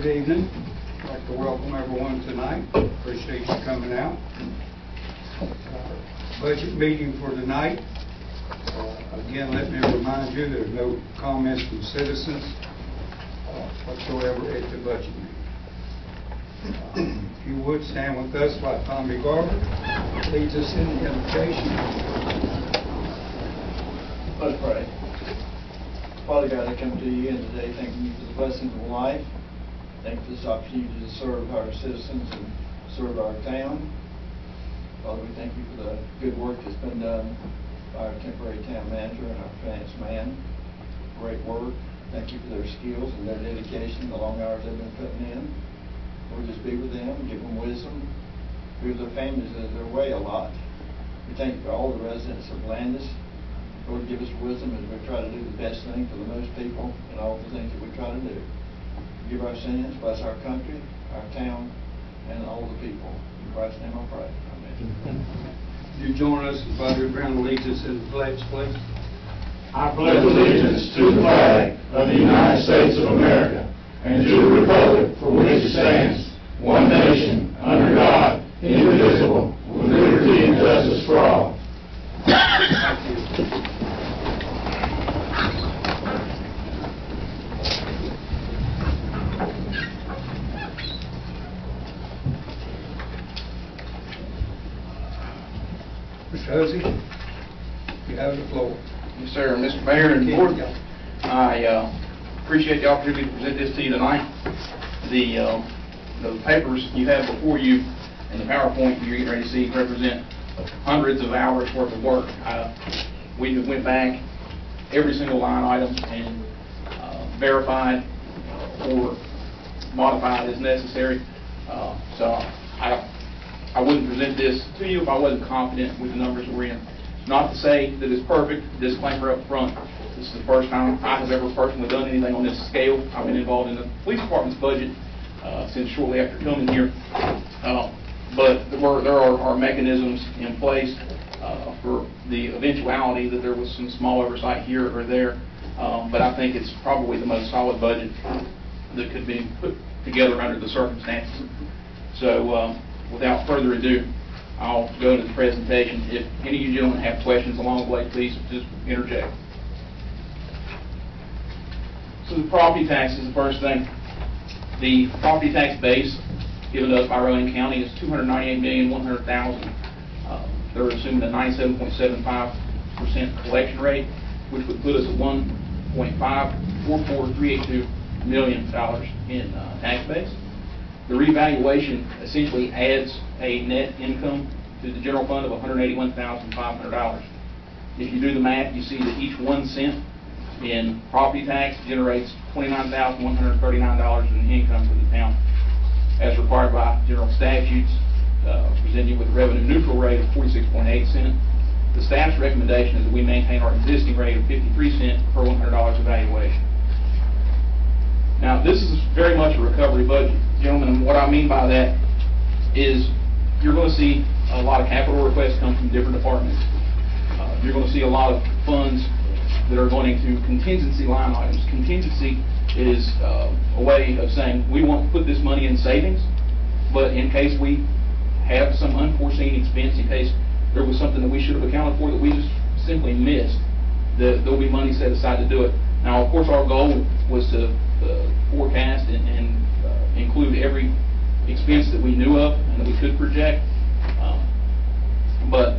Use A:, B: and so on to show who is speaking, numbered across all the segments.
A: Good evening. I'd like to welcome everyone tonight. Appreciate you coming out. Budget meeting for tonight. Again, let me remind you there's no comments from citizens whatsoever at the budget meeting. If you would stand with us while Tommy Garber leads us in the invocation.
B: Let's pray. Father God, I come to you again today thanking you for the blessings of life. Thank you for this opportunity to serve our citizens and serve our town. Father, we thank you for the good work that's been done by our temporary town manager and our finance man. Great work. Thank you for their skills and their dedication, the long hours they've been putting in. Lord, just be with them, give them wisdom. Be with their families as they're away a lot. We thank you for all the residents of Landis. Lord, give us wisdom as we try to do the best thing for the most people and all the things that we try to do. Forgive our sins, bless our country, our town, and all the people. In Christ's name I pray. Amen.
A: You join us, Brother Brown leads us in the pledge, please.
C: I pledge allegiance to the flag of the United States of America and to the republic for which it stands, one nation, under God, indivisible, with liberty and justice for all.
A: Mr. Hosey, you have the floor.
D: Yes, sir. Mr. Mayor and Board, I appreciate the opportunity to present this to you tonight. The papers you have before you and the PowerPoint you're getting ready to see represent hundreds of hours worth of work. We went back every single line item and verified or modified as necessary. So I wouldn't present this to you if I wasn't confident with the numbers that we're in. Not to say that it's perfect. Disclaimer up front. This is the first time I have ever personally done anything on this scale. I've been involved in the police department's budget since shortly after coming here. But there are mechanisms in place for the eventuality that there was some small oversight here or there. But I think it's probably the most solid budget that could be put together under the circumstances. So without further ado, I'll go to the presentation. If any of you gentlemen have questions along the way, please just interject. So the property tax is the first thing. The property tax base given to us by Rowan County is $298,100,000. They're assuming a 97.75% collection rate, which would put us at $1.544382 million in tax base. The revaluation essentially adds a net income to the general fund of $181,500. If you do the math, you see that each 1 cent in property tax generates $29,139 in income for the town, as required by general statutes, presenting you with a revenue neutral rate of 46.8 cents. The staff's recommendation is that we maintain our existing rate of 53 cents per $100 evaluation. Now, this is very much a recovery budget, gentlemen, and what I mean by that is you're going to see a lot of capital requests come from different departments. You're going to see a lot of funds that are going into contingency line items. Contingency is a way of saying we want to put this money in savings, but in case we have some unforeseen expense, in case there was something that we should have accounted for that we just simply missed, there'll be money set aside to do it. Now, of course, our goal was to forecast and include every expense that we knew of and that we could project. But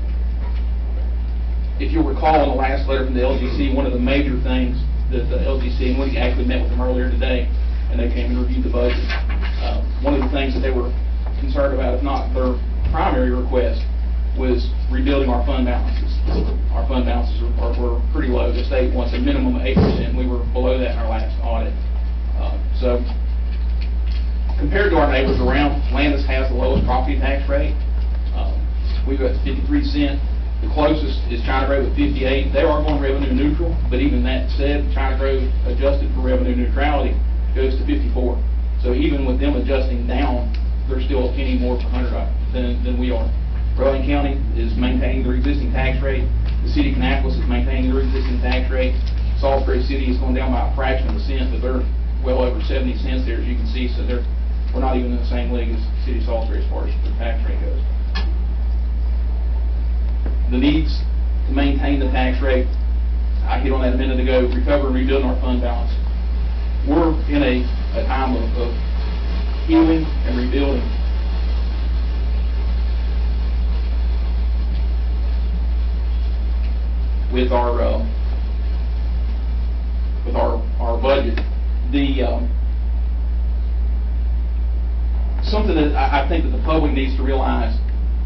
D: if you'll recall in the last letter from the LGC, one of the major things that the LGC, and we actually met with them earlier today, and they came and reviewed the budget. One of the things that they were concerned about, if not their primary request, was rebuilding our fund balances. Our fund balances were pretty low. The state wants a minimum of 8%. We were below that in our last audit. So compared to our neighbors around, Landis has the lowest property tax rate. We've got 53 cents. The closest is China Grove with 58. They are going revenue neutral, but even that said, China Grove adjusted for revenue neutrality goes to 54. So even with them adjusting down, they're still a penny more per $100 than we are. Rowan County is maintaining their existing tax rate. The city of Kannapolis is maintaining their existing tax rate. Salisbury City is going down by a fraction of a cent, but they're well over 70 cents there, as you can see, so we're not even in the same league as the city of Salisbury as far as the tax rate goes. The needs to maintain the tax rate, I hit on that a minute ago, recover and rebuilding our fund balance. We're in a time of healing and rebuilding. With our budget, something that I think that the public needs to realize,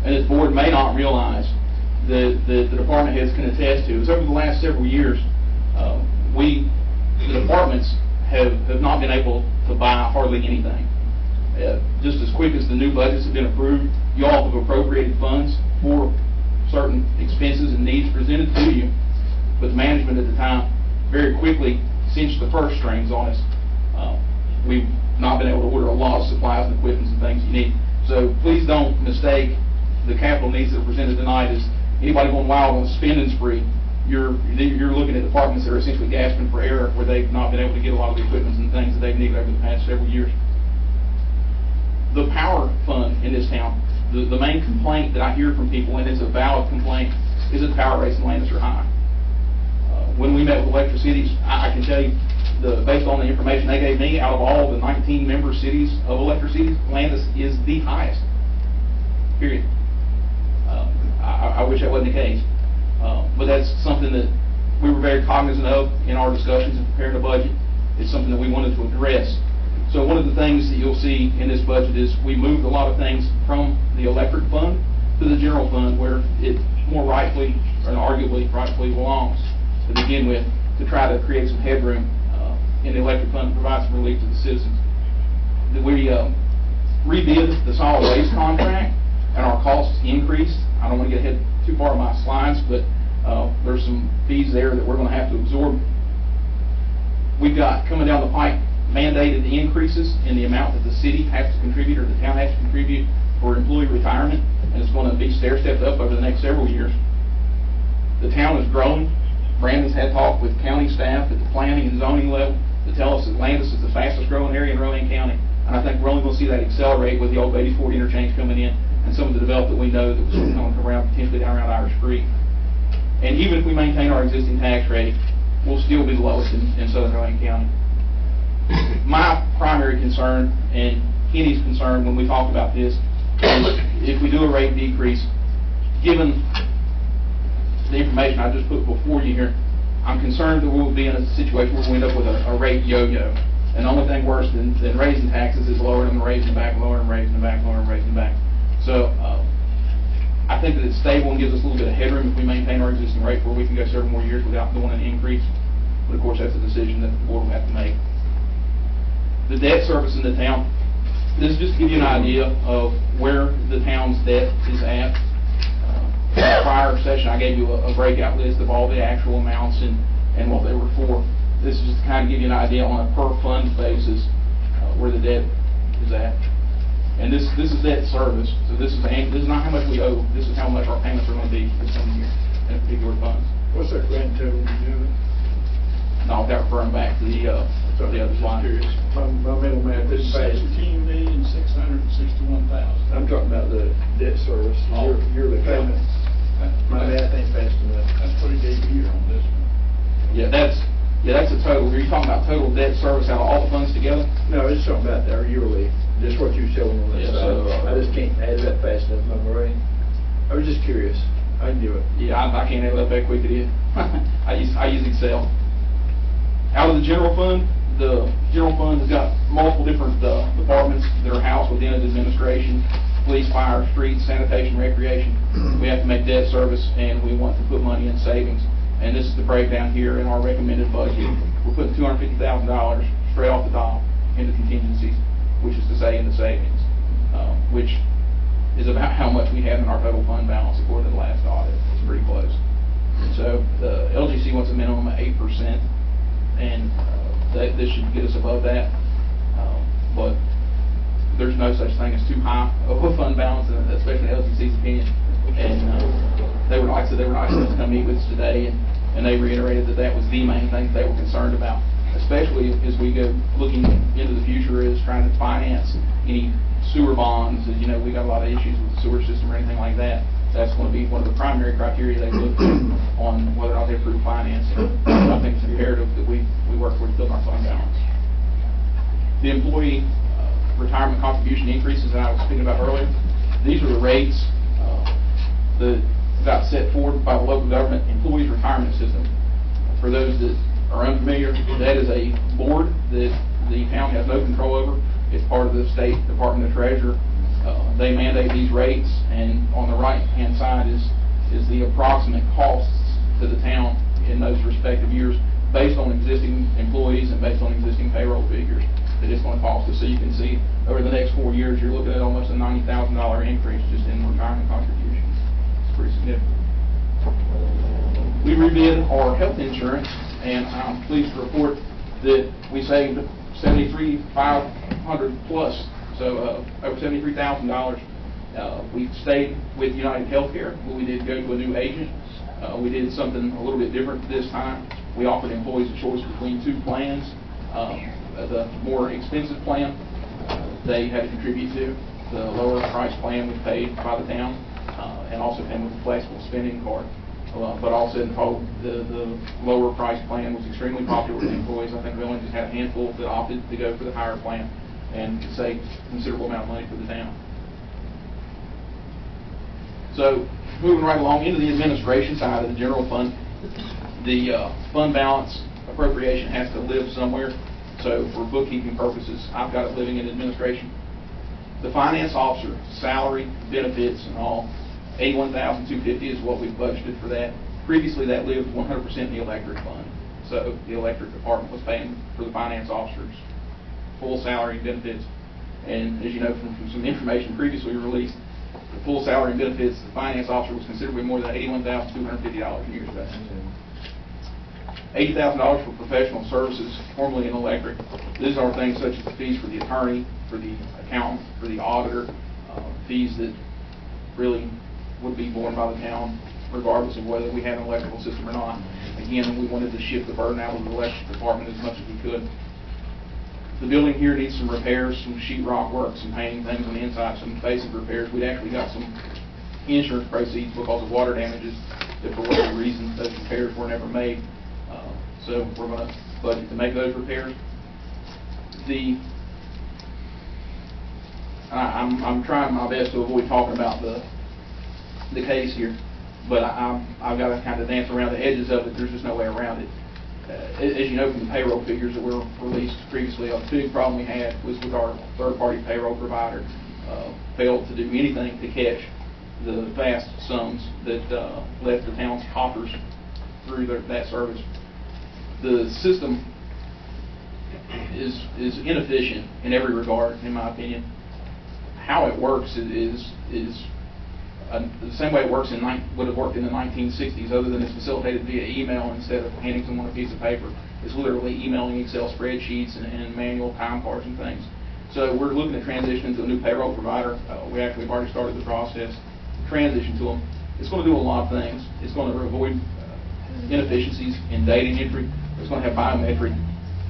D: and this board may not realize, that the department heads can attest to, is over the last several years, the departments have not been able to buy hardly anything. Just as quick as the new budgets have been approved, you all have appropriated funds for certain expenses and needs presented to you, but the management at the time very quickly cinched the purse strings on us. We've not been able to order a lot of supplies and equipment and things you need. So please don't mistake the capital needs that are presented tonight as anybody going wild on a spending spree. You're looking at departments that are essentially gasping for air, where they've not been able to get a lot of the equipment and things that they've needed over the past several years. The power fund in this town, the main complaint that I hear from people, and it's a valid complaint, is that the power rates in Landis are high. When we met with Electric Cities, I can tell you, based on the information they gave me, out of all the 19 member cities of Electric Cities, Landis is the highest, period. I wish that wasn't the case. But that's something that we were very cognizant of in our discussions and preparing the budget. It's something that we wanted to address. So one of the things that you'll see in this budget is we moved a lot of things from the electric fund to the general fund, where it more rightfully, or arguably rightfully belongs to begin with, to try to create some headroom in the electric fund to provide some relief to the citizens. We rebid the solid waste contract, and our costs increased. I don't want to get ahead too far on my slides, but there's some fees there that we're going to have to absorb. We've got coming down the pipe mandated increases in the amount that the city has to contribute, or the town has to contribute, for employee retirement, and it's going to be stair-stepped up over the next several years. The town is growing. Brandon's had talk with county staff at the planning and zoning level to tell us that Landis is the fastest growing area in Rowan County, and I think we're only going to see that accelerate with the old 84 interchange coming in and some of the development we know that was coming around, potentially down around Irish Creek. And even if we maintain our existing tax rate, we'll still be the lowest in southern Rowan County. My primary concern, and Kenny's concern when we talk about this, is if we do a rate decrease, given the information I just put before you here, I'm concerned that we'll be in a situation where we end up with a rate yo-yo. And the only thing worse than raising taxes is lowering them and raising them back, lowering them, raising them back, lowering them, raising them back. So I think that it's stable and gives us a little bit of headroom if we maintain our existing rate, where we can go several more years without doing an increase. But of course, that's a decision that the board will have to make. The debt service in the town, this is just to give you an idea of where the town's debt is at. In the prior session, I gave you a breakout list of all the actual amounts and what they were for. This is just to kind of give you an idea on a per fund basis where the debt is at. And this is debt service. So this is not how much we owe. This is how much our payments are going to be this coming year in particular funds.
B: What's that grand total you doing?
D: No, without referring back to the other slide.
B: My mental math is fast.
E: $16,661,000.
B: I'm talking about the debt service, yearly payment. My math ain't fast enough.
E: That's what he gave you on this one.
D: Yeah, that's a total. Are you talking about total debt service out of all the funds together?
B: No, it's talking about our yearly, just what you're showing on this
D: Yeah,
B: side.
D: so,
B: I just can't add that fast enough, my brain. I was just curious. I can do it.
D: Yeah, I can't add that back quick to you. I use Excel. Out of the general fund has got multiple different departments that are housed within its administration: police, fire, streets, sanitation, recreation. We have to make debt service, and we want to put money in savings. And this is the breakdown here in our recommended budget. We're putting $250,000 straight off the top into contingencies, which is to say in the savings, which is about how much we have in our total fund balance according to the last audit. It's pretty close. So the LGC wants a minimum of 8%, and this should get us above that. But there's no such thing as too high of a fund balance, especially LGC's opinion. And they were, like I said, they were nice enough to come meet with us today, and they reiterated that was the main thing that they were concerned about. especially as we go looking into the future, is trying to finance any sewer bonds. As you know, we got a lot of issues with the sewer system or anything like that. That's going to be one of the primary criteria they look at on whether or not they approve financing. I think it's imperative that we work towards building our fund balance. The employee retirement contribution increases that I was speaking about earlier, these are the rates that got set forth by the local government employees retirement system. For those that are unfamiliar, that is a board that the town has no control over. It's part of the State Department of Treasury. They mandate these rates, and on the right-hand side is the approximate costs to the town in those respective years based on existing employees and based on existing payroll figures that it's going to cost us. So you can see over the next 4 years, you're looking at almost a $90,000 increase just in retirement contributions. It's pretty significant. We rebid our health insurance, and I'm pleased to report that we saved $73,500 plus, so over $73,000. We stayed with United Healthcare, but we did go to a new agent. We did something a little bit different this time. We offered employees a choice between two plans. The more expensive plan, they had to contribute to. The lower price plan was paid by the town, and also came with a flexible spending card. But all said and told, the lower price plan was extremely popular with the employees. I think we only just had a handful that opted to go for the higher plan and to save a considerable amount of money for the town. So, moving right along into the administration side of the general fund, the fund balance appropriation has to live somewhere. So, for bookkeeping purposes, I've got it living in administration. The finance officer, salary, benefits, and all, $81,250 is what we've budgeted for that. Previously, that lived 100% in the electric fund. So, the electric department was paying for the finance officer's full salary and benefits. And as you know from some information previously released, the full salary and benefits, the finance officer was considerably more than $81,250 in years back. $80,000 for professional services, formerly in electric. These are things such as the fees for the attorney, for the accountant, for the auditor, fees that really would be borne by the town regardless of whether we had an electrical system or not. Again, we wanted to shift the burden out of the electric department as much as we could. The building here needs some repairs, some sheetrock work, some painting things on the inside, some basic repairs. We'd actually got some insurance proceeds because of water damages that for whatever reason those repairs were never made. So we're going to budget to make those repairs. I'm trying my best to avoid talking about the case here, but I've got to kind of dance around the edges of it. There's just no way around it. As you know from the payroll figures that were released previously, a big problem we had was with our third-party payroll provider. Failed to do anything to catch the vast sums that left the town's coffers through that service. The system is inefficient in every regard, in my opinion. How it works is the same way it works would have worked in the 1960s, other than it's facilitated via email instead of handing someone a piece of paper. It's literally emailing Excel spreadsheets and manual time cards and things. So we're looking at transitioning to a new payroll provider. We actually have already started the process. Transition to them. It's going to do a lot of things. It's going to avoid inefficiencies in data entry. It's going to have biometric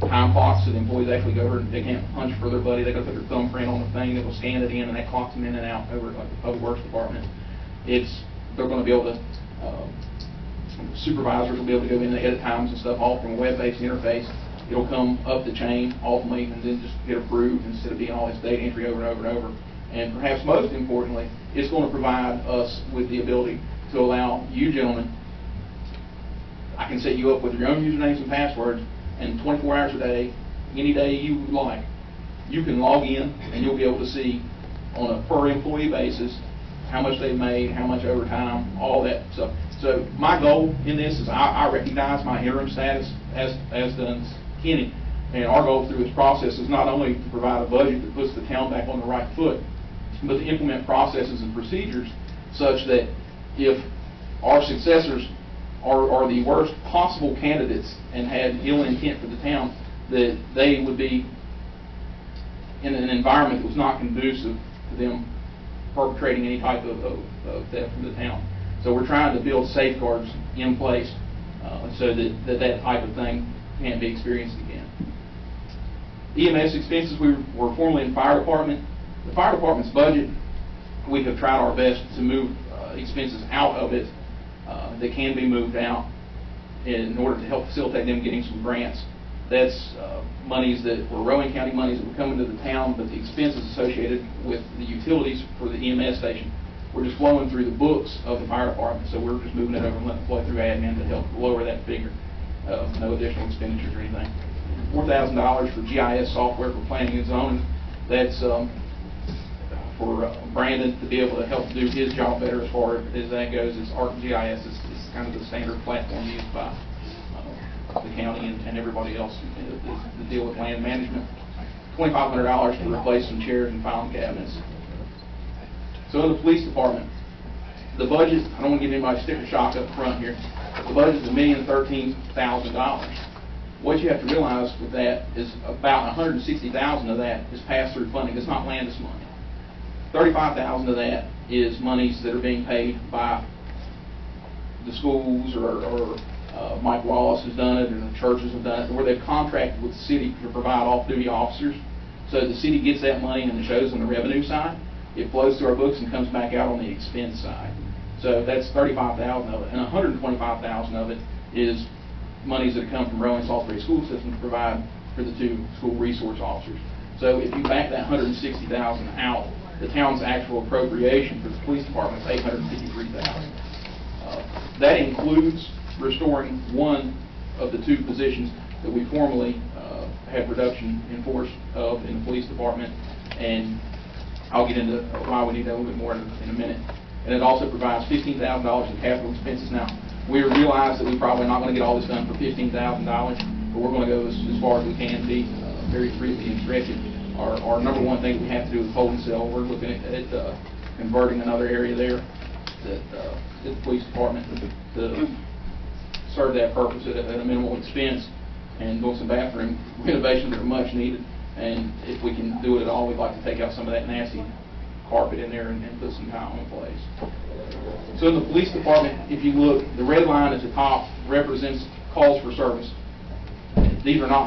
D: time clocks, so the employees actually go over and they can't punch for their buddy. They got to put their thumbprint on the thing that will scan it in, and that clocks them in and out over like the Public Works Department. They're going to be able to, supervisors will be able to go in ahead of times and stuff, all from a web-based interface. It'll come up the chain ultimately and then just get approved instead of being all this data entry over and over and over. And perhaps most importantly, it's going to provide us with the ability to allow you gentlemen, I can set you up with your own usernames and passwords, and 24 hours a day, any day you would like, you can log in and you'll be able to see on a per employee basis how much they've made, how much overtime, all that stuff. So my goal in this is I recognize my interim status as does Kenny, and our goal through this process is not only to provide a budget that puts the town back on the right foot, but to implement processes and procedures such that if our successors are the worst possible candidates and had ill intent for the town, that they would be in an environment that was not conducive to them perpetrating any type of theft from the town. So we're trying to build safeguards in place so that type of thing can't be experienced again. EMS expenses, we were formerly in fire department. The fire department's budget, we have tried our best to move expenses out of it that can be moved out in order to help facilitate them getting some grants. That's monies that were Rowan County monies that would come into the town, but the expenses associated with the utilities for the EMS station were just flowing through the books of the fire department. So we're just moving it over and letting it flow through admin to help lower that figure. No additional expenditures or anything. $4,000 for GIS software for planning and zoning. That's for Brandon to be able to help do his job better as far as that goes. It's ArcGIS is kind of the standard platform used by the county and everybody else to deal with land management. $2,500 to replace some chairs and filing cabinets. So in the police department, the budget, I don't want to give anybody sticker shock up front here, the budget is $1,013,000. What you have to realize with that is about $160,000 of that is pass-through funding. It's not Landis money. $35,000 of that is monies that are being paid by the schools or Mike Wallace has done it, and the churches have done it, where they've contracted with the city to provide off-duty officers. So the city gets that money and it shows on the revenue side. It flows through our books and comes back out on the expense side. So that's $35,000 of it, and $125,000 of it is monies that come from Rowan Salisbury School System to provide for the 2 school resource officers. So if you back that $160,000 out, the town's actual appropriation for the police department is $853,000. That includes restoring one of the 2 positions that we formerly had reduction in force of in the police department, and I'll get into why we need that a little bit more in a minute. And it also provides $15,000 in capital expenses. Now, we realize that we're probably not going to get all this done for $15,000, but we're going to go as far as we can, be very freely and stretch it. Our number one thing we have to do is hold and sell. We're looking at converting another area there that the police department to serve that purpose at a minimal expense, and doing some bathroom renovations that are much needed. And if we can do it at all, we'd like to take out some of that nasty carpet in there and put some tile in place. So in the police department, if you look, the red line at the top represents calls for service. These are not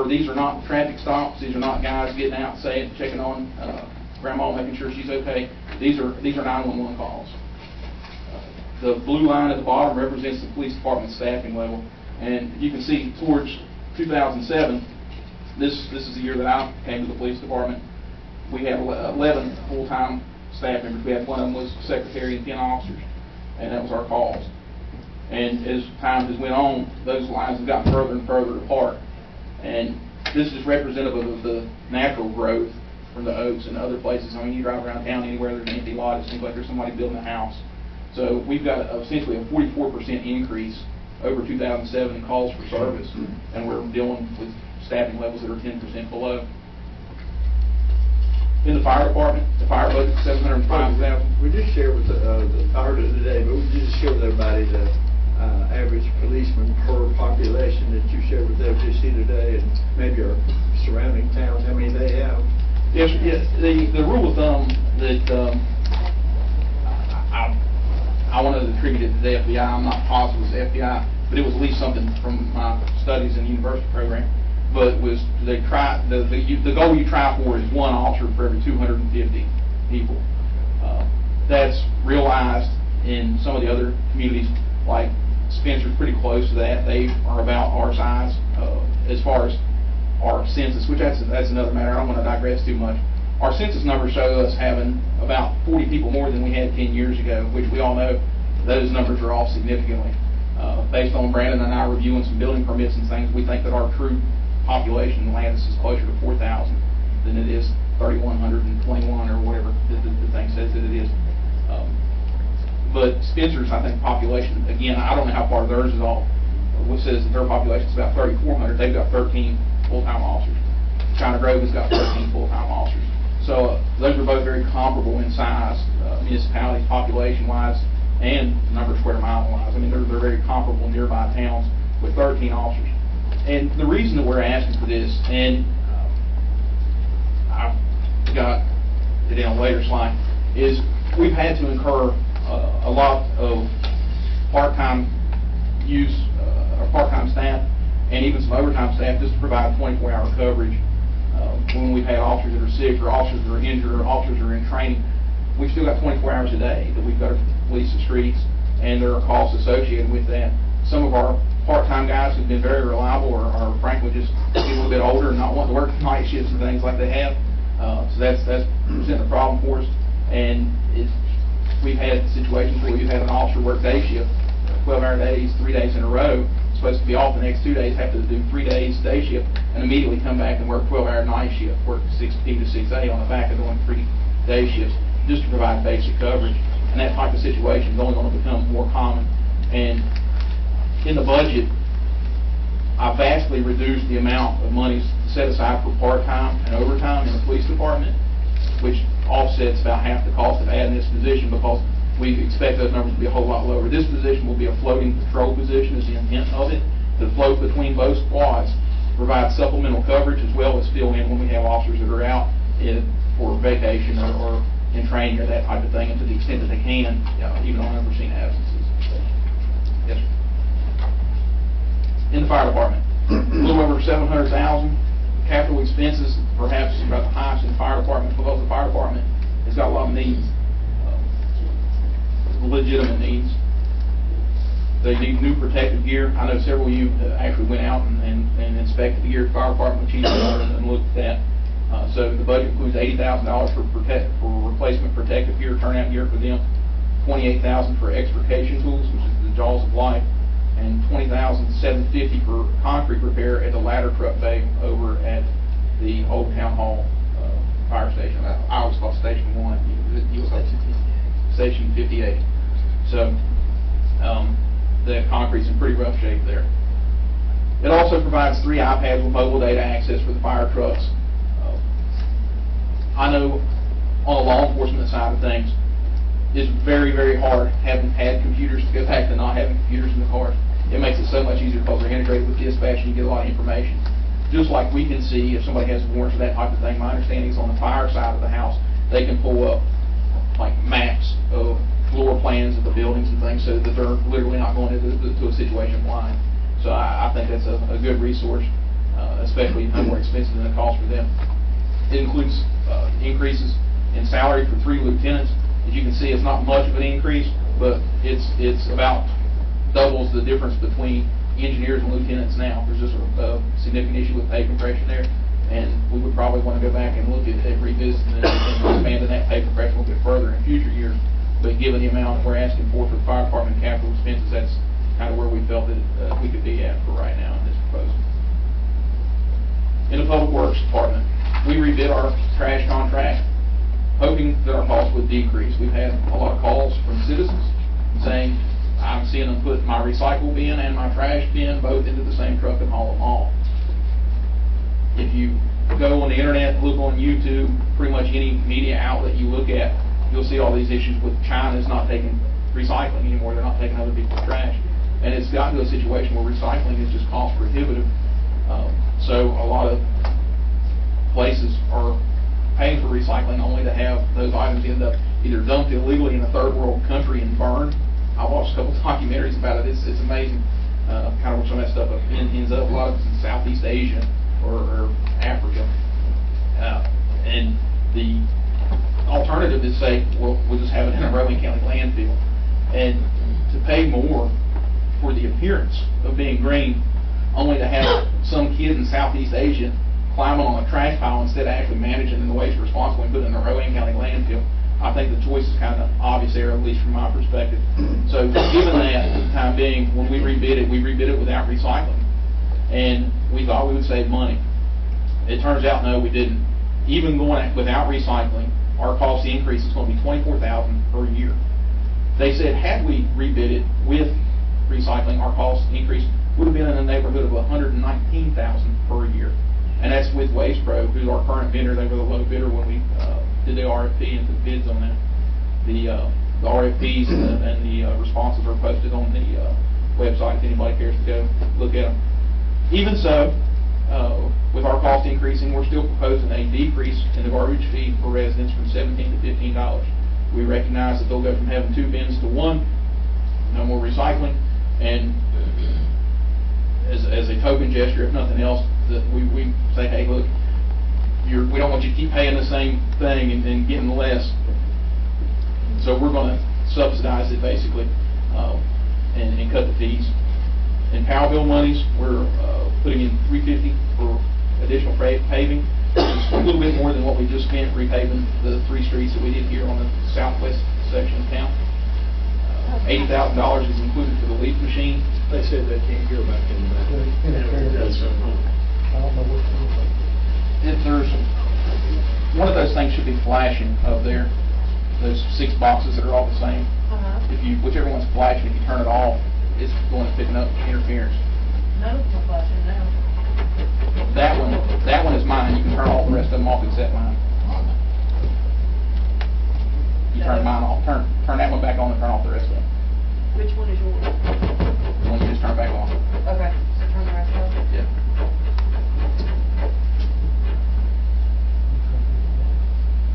D: these are not traffic stops. These are not guys getting out, saying, checking on grandma, making sure she's okay. These are 911 calls. The blue line at the bottom represents the police department staffing level, and you can see towards 2007. This is the year that I came to the police department. We had 11 full-time staff members. We had one of them was secretary and 10 officers, and that was our calls. And as time has went on, those lines have gotten further and further apart. And this is representative of the natural growth from the Oaks and other places. I mean, you drive around town anywhere, there's an empty lot, it seems like there's somebody building a house. So we've got essentially a 44% increase over 2007 in calls for service, and we're dealing with staffing levels that are 10% below. In the fire department, the fire budget is $705,000.
F: We just shared with I heard it today, but we just shared with everybody the average policeman per population that you shared with FGC today, and maybe our surrounding towns, how many they have.
D: Yes, yes. The rule of thumb that I wanted to attribute it to the FBI. I'm not positive it was the FBI, but it was at least something from my studies in the university program. But was they try the goal you try for is 1 officer for every 250 people. That's realized in some of the other communities, like Spencer's pretty close to that. They are about our size as far as our census, which that's another matter. I don't want to digress too much. Our census numbers show us having about 40 people more than we had 10 years ago, which we all know those numbers are off significantly. Based on Brandon and I reviewing some building permits and things, we think that our true population in Landis is closer to 4,000 than it is 3,121 or whatever the thing says that it is. But Spencer's, I think, population, again, I don't know how far theirs is off. What says that their population is about 3,400. They've got 13 full-time officers. China Grove has got 13 full-time officers. So those are both very comparable in size, municipalities, population-wise, and number of square mile-wise. I mean, they're very comparable nearby towns with 13 officers. And the reason that we're asking for this, and I've got it in a later slide, is we've had to incur a lot of part-time use, or part-time staff, and even some overtime staff just to provide 24-hour coverage when we've had officers that are sick, or officers that are injured, or officers that are in training, we've still got 24 hours a day that we've got to police the streets, and there are costs associated with that. Some of our part-time guys who've been very reliable are frankly just a little bit older and not wanting to work night shifts and things like they have. So that's presenting a problem for us. And we've had situations where we've had an officer work day shift, 12-hour days, 3 days in a row, supposed to be off the next 2 days, have to do 3 days day shift, and immediately come back and work 12-hour night shift, work 6 P to 6 A on the back of doing 3 day shifts, just to provide basic coverage. And that type of situation is only going to become more common. And in the budget, I vastly reduced the amount of money set aside for part-time and overtime in the police department, which offsets about half the cost of adding this position, because we expect those numbers to be a whole lot lower. This position will be a floating patrol position, is the intent of it, to float between both squads, provide supplemental coverage, as well as fill in when we have officers that are out for vacation or in training or that type of thing, and to the extent that they can, even on unforeseen absences. Yes, sir. In the fire department, a little over $700,000. Capital expenses, perhaps about the highest in the fire department, because the fire department has got a lot of needs, legitimate needs. They need new protective gear. I know several of you actually went out and inspected the gear at the fire department, chief and looked at that. So the budget includes $80,000 for replacement protective gear, turnout gear for them, $28,000 for extrication tools, which is the jaws of life, and $20,750 for concrete repair at the ladder truck bay over at the old town hall fire station. I always call it Station 1. Station 58. So the concrete's in pretty rough shape there. It also provides 3 iPads with mobile data access for the fire trucks. I know on the law enforcement side of things, it's very, very hard having had computers to go back to not having computers in the cars. It makes it so much easier because they're integrated with dispatch and you get a lot of information. Just like we can see if somebody has warrants or that type of thing, my understanding is on the fire side of the house, they can pull up like maps of floor plans of the buildings and things, so that they're literally not going into a situation blind. So I think that's a good resource, especially no more expensive than the cost for them. It includes increases in salary for 3 lieutenants. As you can see, it's not much of an increase, but it's about doubles the difference between engineers and lieutenants now. There's just a significant issue with pay compression there, and we would probably want to go back and look at revisiting and expanding that pay compression a little bit further in future years. But given the amount we're asking for the fire department capital expenses, that's kind of where we felt that we could be at for right now in this proposal. In the public works department, we rebid our trash contract, hoping that our costs would decrease. We've had a lot of calls from citizens saying, I'm seeing them put my recycle bin and my trash bin both into the same truck and haul them all. If you go on the internet, look on YouTube, pretty much any media outlet you look at, you'll see all these issues with China's not taking recycling anymore. They're not taking other people's trash. And it's gotten to a situation where recycling is just cost prohibitive. So a lot of places are paying for recycling only to have those items end up either dumped illegally in a third world country and burned. I watched a couple of documentaries about it. It's amazing kind of where some of that stuff ends up. A lot of it's in Southeast Asia or Africa. And the alternative is say, well, we'll just have it in a Rowan County landfill. And to pay more for the appearance of being green, only to have some kid in Southeast Asia climbing on a trash pile instead of actually managing in the waste responsible and putting it in a Rowan County landfill. I think the choice is kind of obvious there, at least from my perspective. So given that, for the time being, when we rebid it without recycling. And we thought we would save money. It turns out, no, we didn't. Even going without recycling, our cost increase is going to be $24,000 per year. They said had we rebid it with recycling, our cost increase would have been in the neighborhood of $119,000 per year. And that's with Waste Pro, who's our current vendor. They were the low bidder when we did the RFP and took bids on that. The RFPs and the responses are posted on the website if anybody cares to go look at them. Even so, with our cost increasing, we're still proposing a decrease in the garbage fee for residents from $17 to $15. We recognize that they'll go from having 2 bins to 1, no more recycling, and as a token gesture, if nothing else, that we say, hey, look, we don't want you to keep paying the same thing and getting less. So we're going to subsidize it basically, and cut the fees. In power bill monies, we're putting in $350 for additional paving. It's a little bit more than what we just spent repaving the 3 streets that we did here on the southwest section of town. $80,000 is included for the leaf machine.
F: They said they can't hear back in the back.
C: I don't know what to do.
D: If there's, one of those things should be flashing up there, those 6 boxes that are all the same. If you, whichever one's flashing, if you turn it off, it's going to picking up interference.
G: None of them are flashing now.
D: That one is mine. You can turn all the rest of them off except mine. You turn mine off, turn that one back on and turn off the rest of them.
G: Which one is yours?
D: The one you just turn back on.
G: Okay, so turn the rest off?
D: Yeah.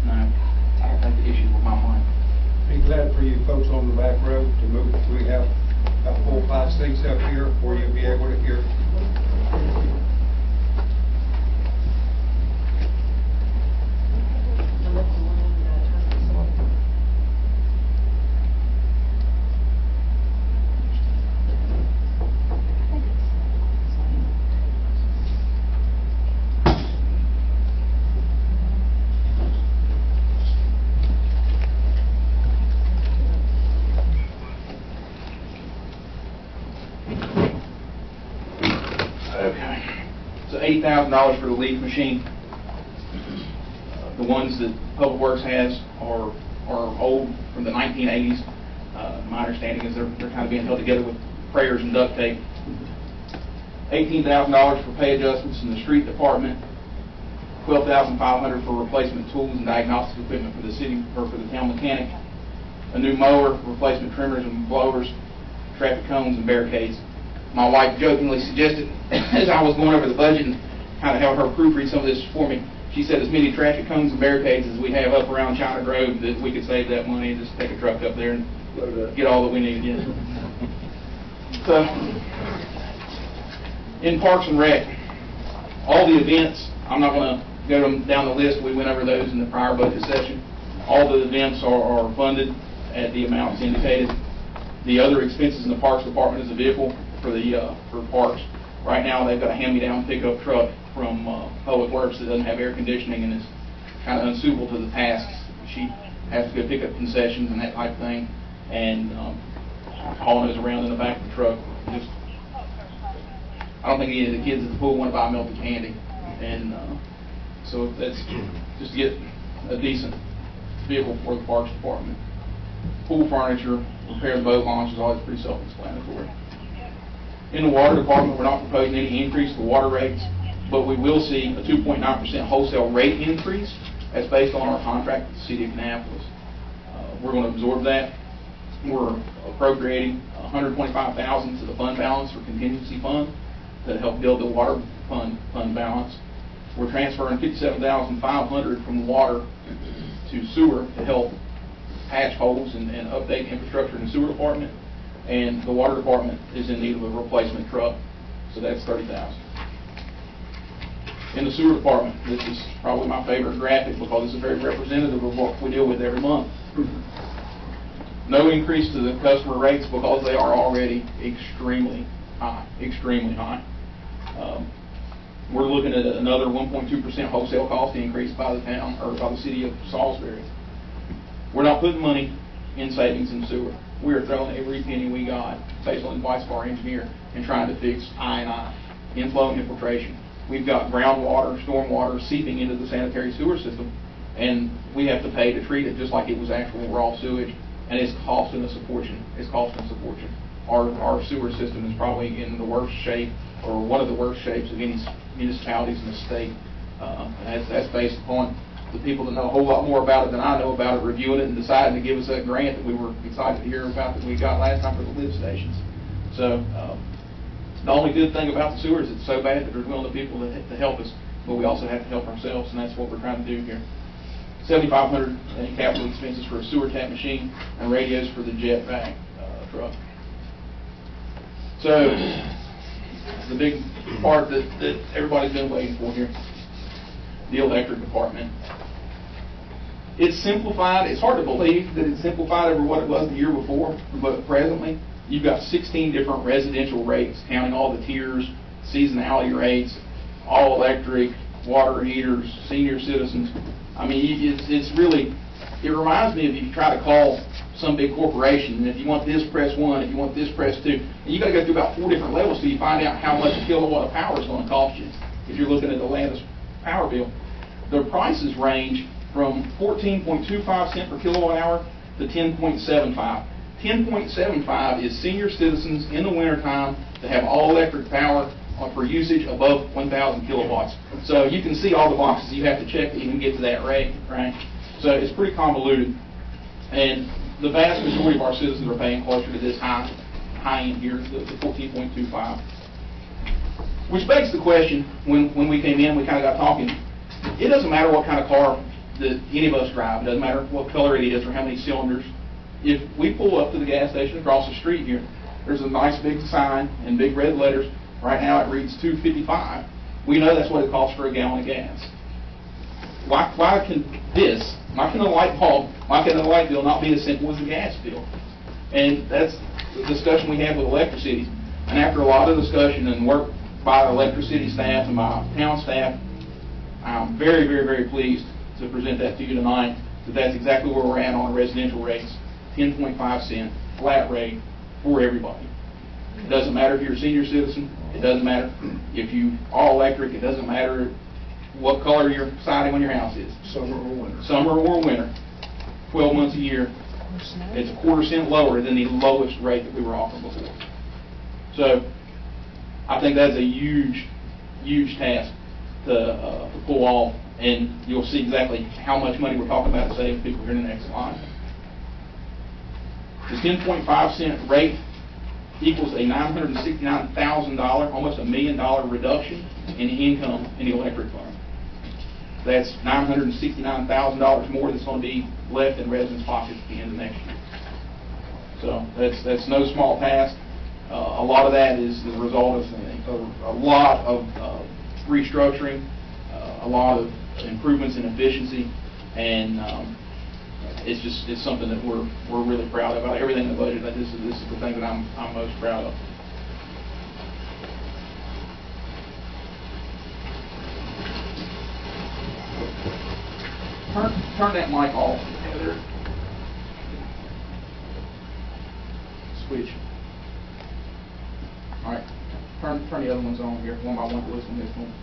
D: No, I don't think the issue with my mind.
A: Be glad for you folks on the back row to move. We have about 4 or 5 seats up here where you'll be able to hear.
G: And that's the one you gotta turn this off.
D: Okay. So $80,000 for the leaf machine. The ones that Public Works has are old, from the 1980s. My understanding is they're kind of being held together with prayers and duct tape. $18,000 for pay adjustments in the street department. $12,500 for replacement tools and diagnostic equipment for the city or for the town mechanic. A new mower, replacement trimmers and blowers, traffic cones and barricades. My wife jokingly suggested, as I was going over the budget and kind of have her proofread some of this for me, she said as many traffic cones and barricades as we have up around China Grove, that we could save that money and just take a truck up there and get all that we need. Yeah. So, in Parks and Rec, all the events, I'm not going to go down the list, we went over those in the prior budget session. All the events are funded at the amounts indicated. The other expenses in the Parks Department is a vehicle for parks. Right now, they've got a hand-me-down pickup truck from Public Works that doesn't have air conditioning and is kind of unsuitable to the tasks. She has to go pick up concessions and that type of thing, and hauling those around in the back of the truck. Just, I don't think any of the kids at the pool want to buy melted candy, and so that's just to get a decent vehicle for the Parks Department. Pool furniture, repair the boat launch is always pretty self-explanatory. In the Water Department, we're not proposing any increase to water rates, but we will see a 2.9% wholesale rate increase as based on our contract with the City of Kannapolis. We're going to absorb that. We're appropriating $125,000 to the fund balance for contingency fund to help build the water fund balance. We're transferring $57,500 from water to sewer to help patch holes and update infrastructure in the sewer department. And the water department is in need of a replacement truck, so that's $30,000. In the sewer department, this is probably my favorite graphic because it's very representative of what we deal with every month. No increase to the customer rates because they are already extremely high, extremely high. We're looking at another 1.2% wholesale cost increase by the town or by the city of Salisbury. We're not putting money in savings in sewer. We are throwing every penny we got based on advice of our engineer and trying to fix I&I, inflow and infiltration. We've got groundwater, stormwater seeping into the sanitary sewer system, and we have to pay to treat it just like it was actual raw sewage, and it's costing us a fortune. It's costing us a fortune. Our sewer system is probably in the worst shape, or one of the worst shapes of any municipalities in the state. That's based upon the people that know a whole lot more about it than I know about it, reviewing it and deciding to give us that grant that we were excited to hear about that we got last time for the lift stations. So the only good thing about the sewer is it's so bad that there's willing people to help us, but we also have to help ourselves, and that's what we're trying to do here. $7,500 in capital expenses for a sewer tap machine and radios for the jet vac truck. So the big part that everybody's been waiting for here. the electric department. It's simplified. It's hard to believe that it's simplified over what it was the year before, but presently you've got 16 different residential rates, counting all the tiers, seasonality rates, all electric, water heaters, senior citizens. I mean, it's really, it reminds me of if you try to call some big corporation, and if you want this, press 1, if you want this, press 2. And you got to go through about 4 different levels till you find out how much a kilowatt of power is going to cost you. If you're looking at the Landis power bill, the prices range from 14.25 cents per kilowatt hour to 10.75. 10.75 is senior citizens in the wintertime to have all electric power for usage above 1,000 kilowatts. So you can see all the boxes you have to check to even get to that rate, right? So it's pretty convoluted. And the vast majority of our citizens are paying closer to this high end here, the 14.25. Which begs the question, when we came in, we kind of got talking, it doesn't matter what kind of car that any of us drive. It doesn't matter what color it is or how many cylinders. If we pull up to the gas station across the street here, there's a nice big sign in big red letters. Right now it reads $2.55. We know that's what it costs for a gallon of gas. Why can a light bulb, why can a light bill not be as simple as a gas bill? And that's the discussion we have with electricity. And after a lot of discussion and work by the electricity staff and my town staff, I'm very, very, very pleased to present that to you tonight, that's exactly where we're at on the residential rates, 10.5 cent flat rate for everybody. It doesn't matter if you're a senior citizen, it doesn't matter if you all electric, it doesn't matter what color your siding on your house is.
F: Summer or winter.
D: Summer or winter, 12 months a year, it's a quarter cent lower than the lowest rate that we were offering before. So I think that's a huge, huge task to pull off, and you'll see exactly how much money we're talking about to save people here in the next line. The 10.5 cent rate equals a $969,000, almost $1 million reduction in income in the electric fund. That's $969,000 more that's going to be left in residents' pockets at the end of next year. So that's no small task. A lot of that is the result of a lot of restructuring, a lot of improvements in efficiency, and it's something that we're really proud of. Everything in the budget, this is the thing that I'm most proud of. Turn that mic off, Heather. Switch. All right. Turn the other ones on here, one by one, to listen to this one.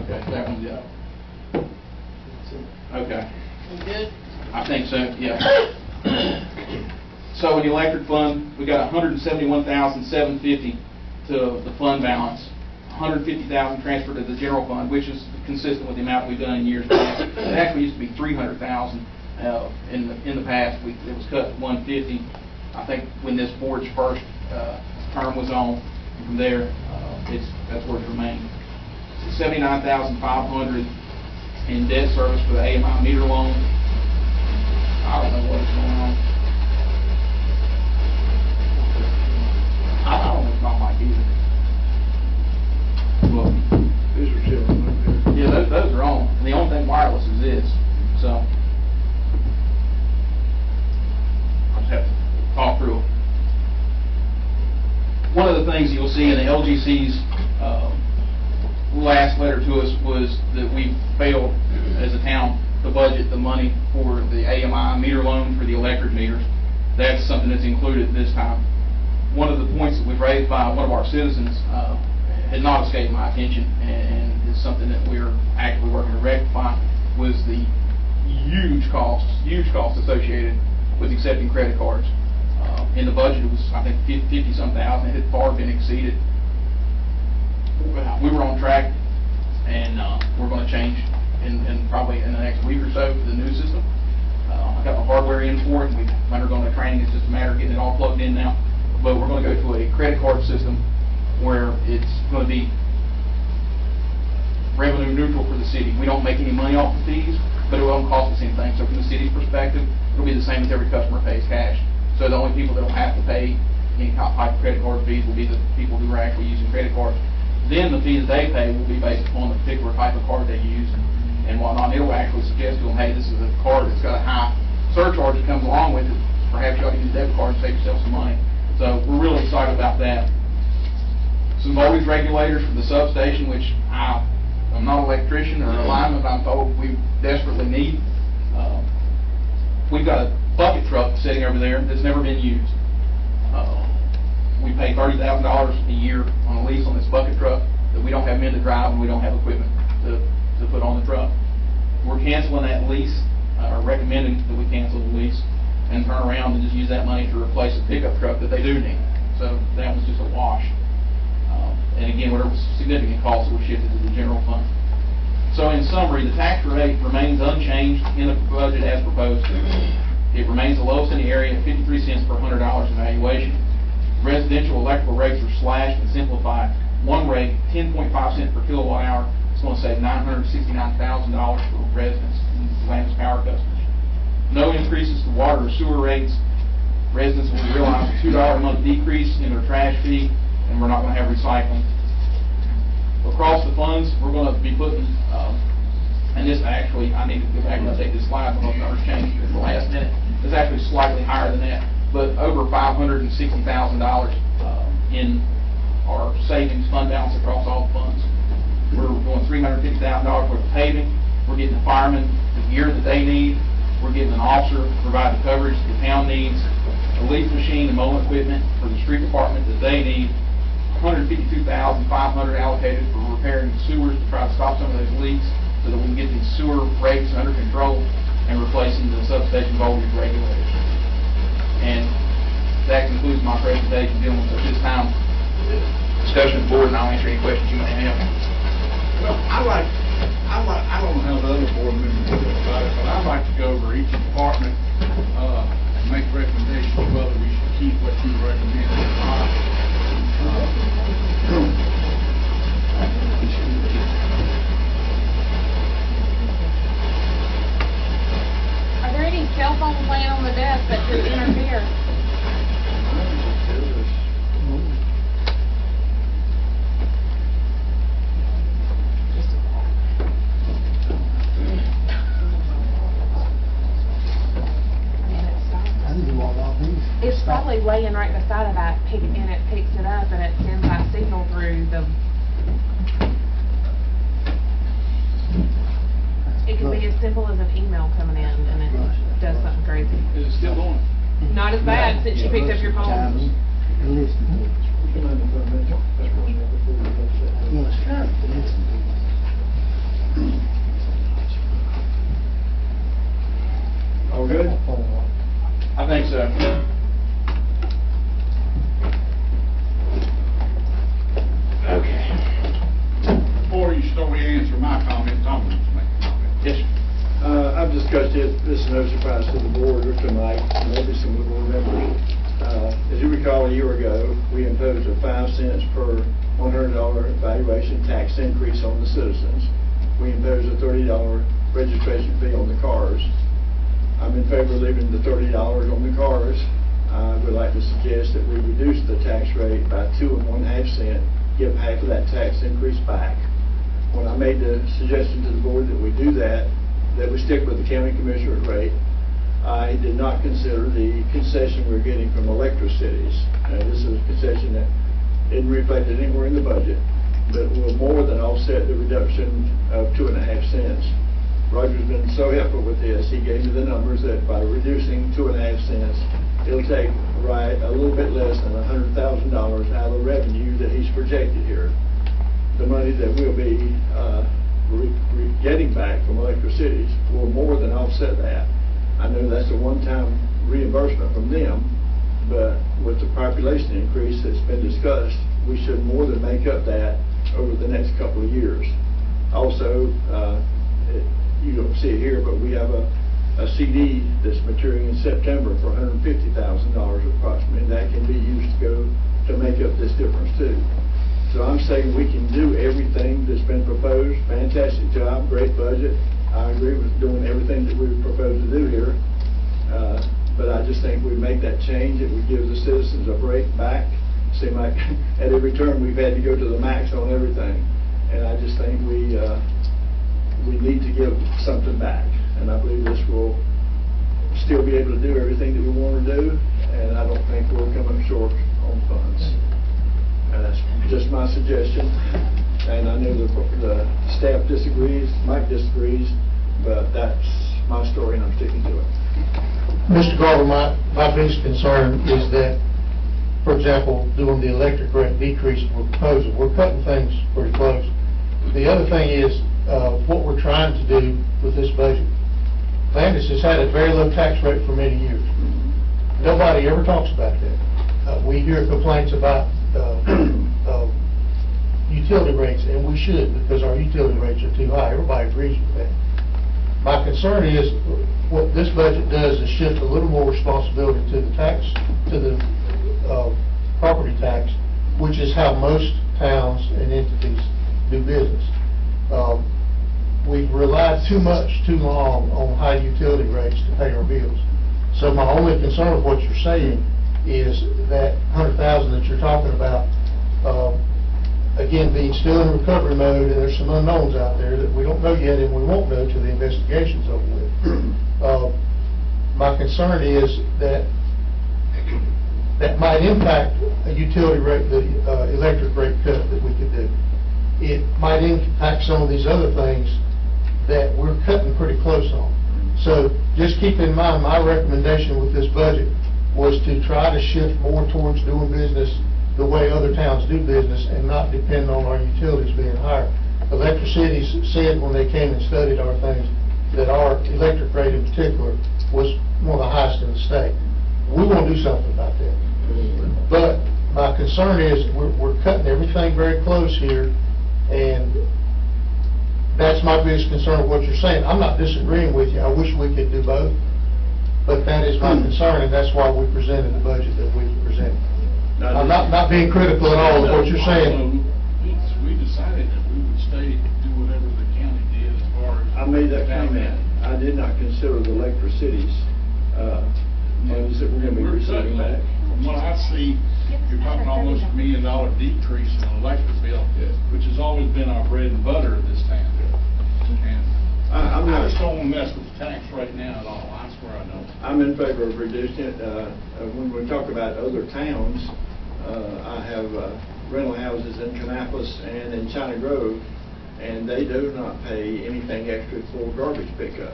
D: Okay, that one's up. Okay.
G: You good?
D: I think so, yeah. So in the electric fund, we got $171,750 to the fund balance, $150,000 transferred to the general fund, which is consistent with the amount we've done in years past. It actually used to be $300,000 in the past. It was cut to $150,000. I think when this board's first term was on, and from there, that's where it's remained. $79,500 in debt service for the AMI meter loan. I don't know what is going on. I don't know if it's not Mike either. Look.
F: These are still on there.
D: Yeah, those are on. And the only thing wireless is this. So I'll just have to talk through it. One of the things you'll see in the LGC's last letter to us was that we failed as a town to budget the money for the AMI meter loan for the electric meters. That's something that's included this time. One of the points that we've raised by one of our citizens had not escaped my attention, and is something that we're actively working to rectify, was the huge costs associated with accepting credit cards. In the budget, it was, I think, 50-some thousand. It had far been exceeded. We were on track, and we're going to change in probably in the next week or so for the new system. I got the hardware in for it. We've undergone the training. It's just a matter of getting it all plugged in now. But we're going to go to a credit card system where it's going to be revenue neutral for the city. We don't make any money off the fees, but it won't cost us anything. So from the city's perspective, it'll be the same as every customer pays cash. So the only people that will have to pay any type of credit card fees will be the people who are actually using credit cards. Then the fee that they pay will be based upon the particular type of card they use and whatnot. It will actually suggest to them, hey, this is a card that's got a high surcharge that comes along with it. Perhaps you ought to use a debit card and save yourself some money. So we're really excited about that. Some voltage regulators for the substation, which I'm not an electrician or a lineman, but I'm told we desperately need. We've got a bucket truck sitting over there that's never been used. We pay $30,000 a year on a lease on this bucket truck that we don't have men to drive and we don't have equipment to put on the truck. We're canceling that lease, or recommending that we cancel the lease and turn around and just use that money to replace a pickup truck that they do need. So that was just a wash. And again, whatever significant costs were shifted to the general fund. So in summary, the tax rate remains unchanged in the budget as proposed. It remains the lowest in the area at 53 cents per $100 in valuation. Residential electrical rates are slashed and simplified. One rate, 10.5 cents per kilowatt hour, is going to save $969,000 for residents and Landis power customers. No increases to water or sewer rates. Residents will realize a $2 a month decrease in their trash fee, and we're not going to have recycling. Across the funds, we're going to be putting, and this actually, I need to go back and update this slide because numbers changed at the last minute. It's actually slightly higher than that, but over $560,000 in our savings fund balance across all the funds. We're doing $350,000 worth of paving. We're getting the firemen the gear that they need. We're getting an officer to provide the coverage the town needs, a leaf machine and mowing equipment for the street department that they need, $152,500 allocated for repairing the sewers to try to stop some of those leaks so that we can get these sewer rates under control and replacing the substation voltage regulators. And that concludes my presentation, gentlemen. So at this time, discussion of the board, and I'll answer any questions you may have.
E: Well, I don't know how the other board members feel about it, but I'd like to go over each department, and make recommendations whether we should keep what you recommend or not.
H: Are there any cell phones laying on the desk that could interfere? It's probably laying right beside of that, and it picks it up and it sends that signal through the. It could be as simple as an email coming in and it does something crazy.
E: Is it still going?
H: Not as bad since you picked up your phone.
B: All good?
D: I think so.
E: Okay. Before you start, we answer my comments, I'm going to make a comment.
D: Yes, sir.
B: I've discussed it, this is no surprise to the board or to Mike, maybe some of the board members. As you recall, a year ago, we imposed a 5 cents per $100 valuation tax increase on the citizens. We imposed a $30 registration fee on the cars. I'm in favor of leaving the $30 on the cars. I would like to suggest that we reduce the tax rate by 2 1/2 cents, give half of that tax increase back. When I made the suggestion to the board that we do that we stick with the county commissioner's rate, I did not consider the concession we're getting from electricities. This is a concession that isn't reflected anywhere in the budget, but will more than offset the reduction of 2 1/2 cents. Roger's been so helpful with this. He gave me the numbers that by reducing 2 1/2 cents, it'll take a little bit less than $100,000 out of the revenue that he's projected here. The money that we'll be getting back from electricities will more than offset that. I know that's a one-time reimbursement from them, but with the population increase that's been discussed, we should more than make up that over the next couple of years. Also, you don't see it here, but we have a CD that's maturing in September for $150,000 approximately. That can be used to make up this difference too. So I'm saying we can do everything that's been proposed. Fantastic job, great budget. I agree with doing everything that we propose to do here.
F: But I just think we make that change, it would give the citizens a break back. Seem like at every turn, we've had to go to the max on everything. And I just think we need to give something back. And I believe this will still be able to do everything that we want to do, and I don't think we'll come up short on funds. And that's just my suggestion. And I know the staff disagrees, Mike disagrees, but that's my story and I'm sticking to it.
C: Mr. Garber, my biggest concern is that, for example, doing the electric rate decrease we're proposing, we're cutting things pretty close. The other thing is, what we're trying to do with this budget, Landis has had a very low tax rate for many years. Nobody ever talks about that. We hear complaints about utility rates, and we should, because our utility rates are too high. Everybody agrees with that. My concern is what this budget does is shift a little more responsibility to the tax, to the property tax, which is how most towns and entities do business. We've relied too much, too long on high utility rates to pay our bills. So my only concern with what you're saying is that $100,000 that you're talking about, again, being still in recovery mode, and there's some unknowns out there that we don't know yet, and we won't know till the investigation's over with. My concern is that that might impact a utility rate, the electric rate cut that we could do. It might impact some of these other things that we're cutting pretty close on. So just keep in mind, my recommendation with this budget was to try to shift more towards doing business the way other towns do business and not depend on our utilities being higher. Electric Cities said when they came and studied our things that our electric rate in particular was one of the highest in the state. We want to do something about that. But my concern is we're cutting everything very close here, and that's my biggest concern of what you're saying. I'm not disagreeing with you. I wish we could do both, but that is my concern, and that's why we presented the budget that we presented. I'm not being critical at all of what you're saying.
E: We decided that we would stay, do whatever the county did as far as.
F: I made that comment. I did not consider the Electric Cities funds that we're going to be receiving back.
E: From what I see, you're talking almost $1 million decrease in the electric bill, which has always been our bread and butter of this town. And I just don't want to mess with the tax rate now at all. I swear I don't.
F: I'm in favor of reducing it. When we talk about other towns, I have rental houses in Kannapolis and in China Grove, and they do not pay anything extra for garbage pickup.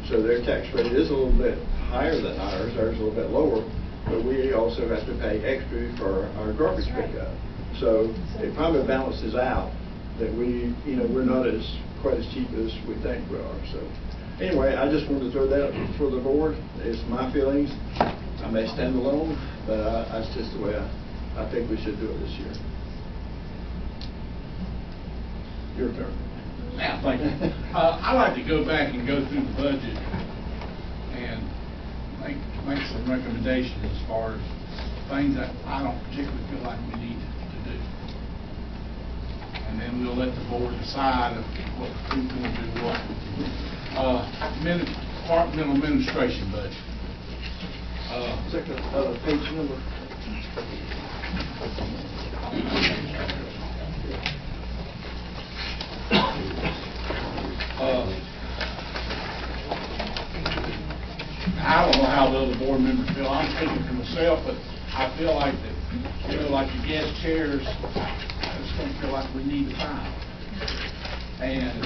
F: So their tax rate is a little bit higher than ours. Ours is a little bit lower, but we also have to pay extra for our garbage pickup. So it probably balances out that we're not quite as cheap as we think we are. So anyway, I just wanted to throw that up for the board. It's my feelings. I may stand alone, but that's just the way I think we should do it this year. Your turn.
E: Now, thank you. I like to go back and go through the budget and make some recommendations as far as things that I don't particularly feel like we need to do. And then we'll let the board decide what who's going to do what. Departmental administration budget.
F: Page number.
E: I don't know how the other board members feel. I'm speaking for myself, but I feel like that, like the guest chairs, I just don't feel like we need to buy them. And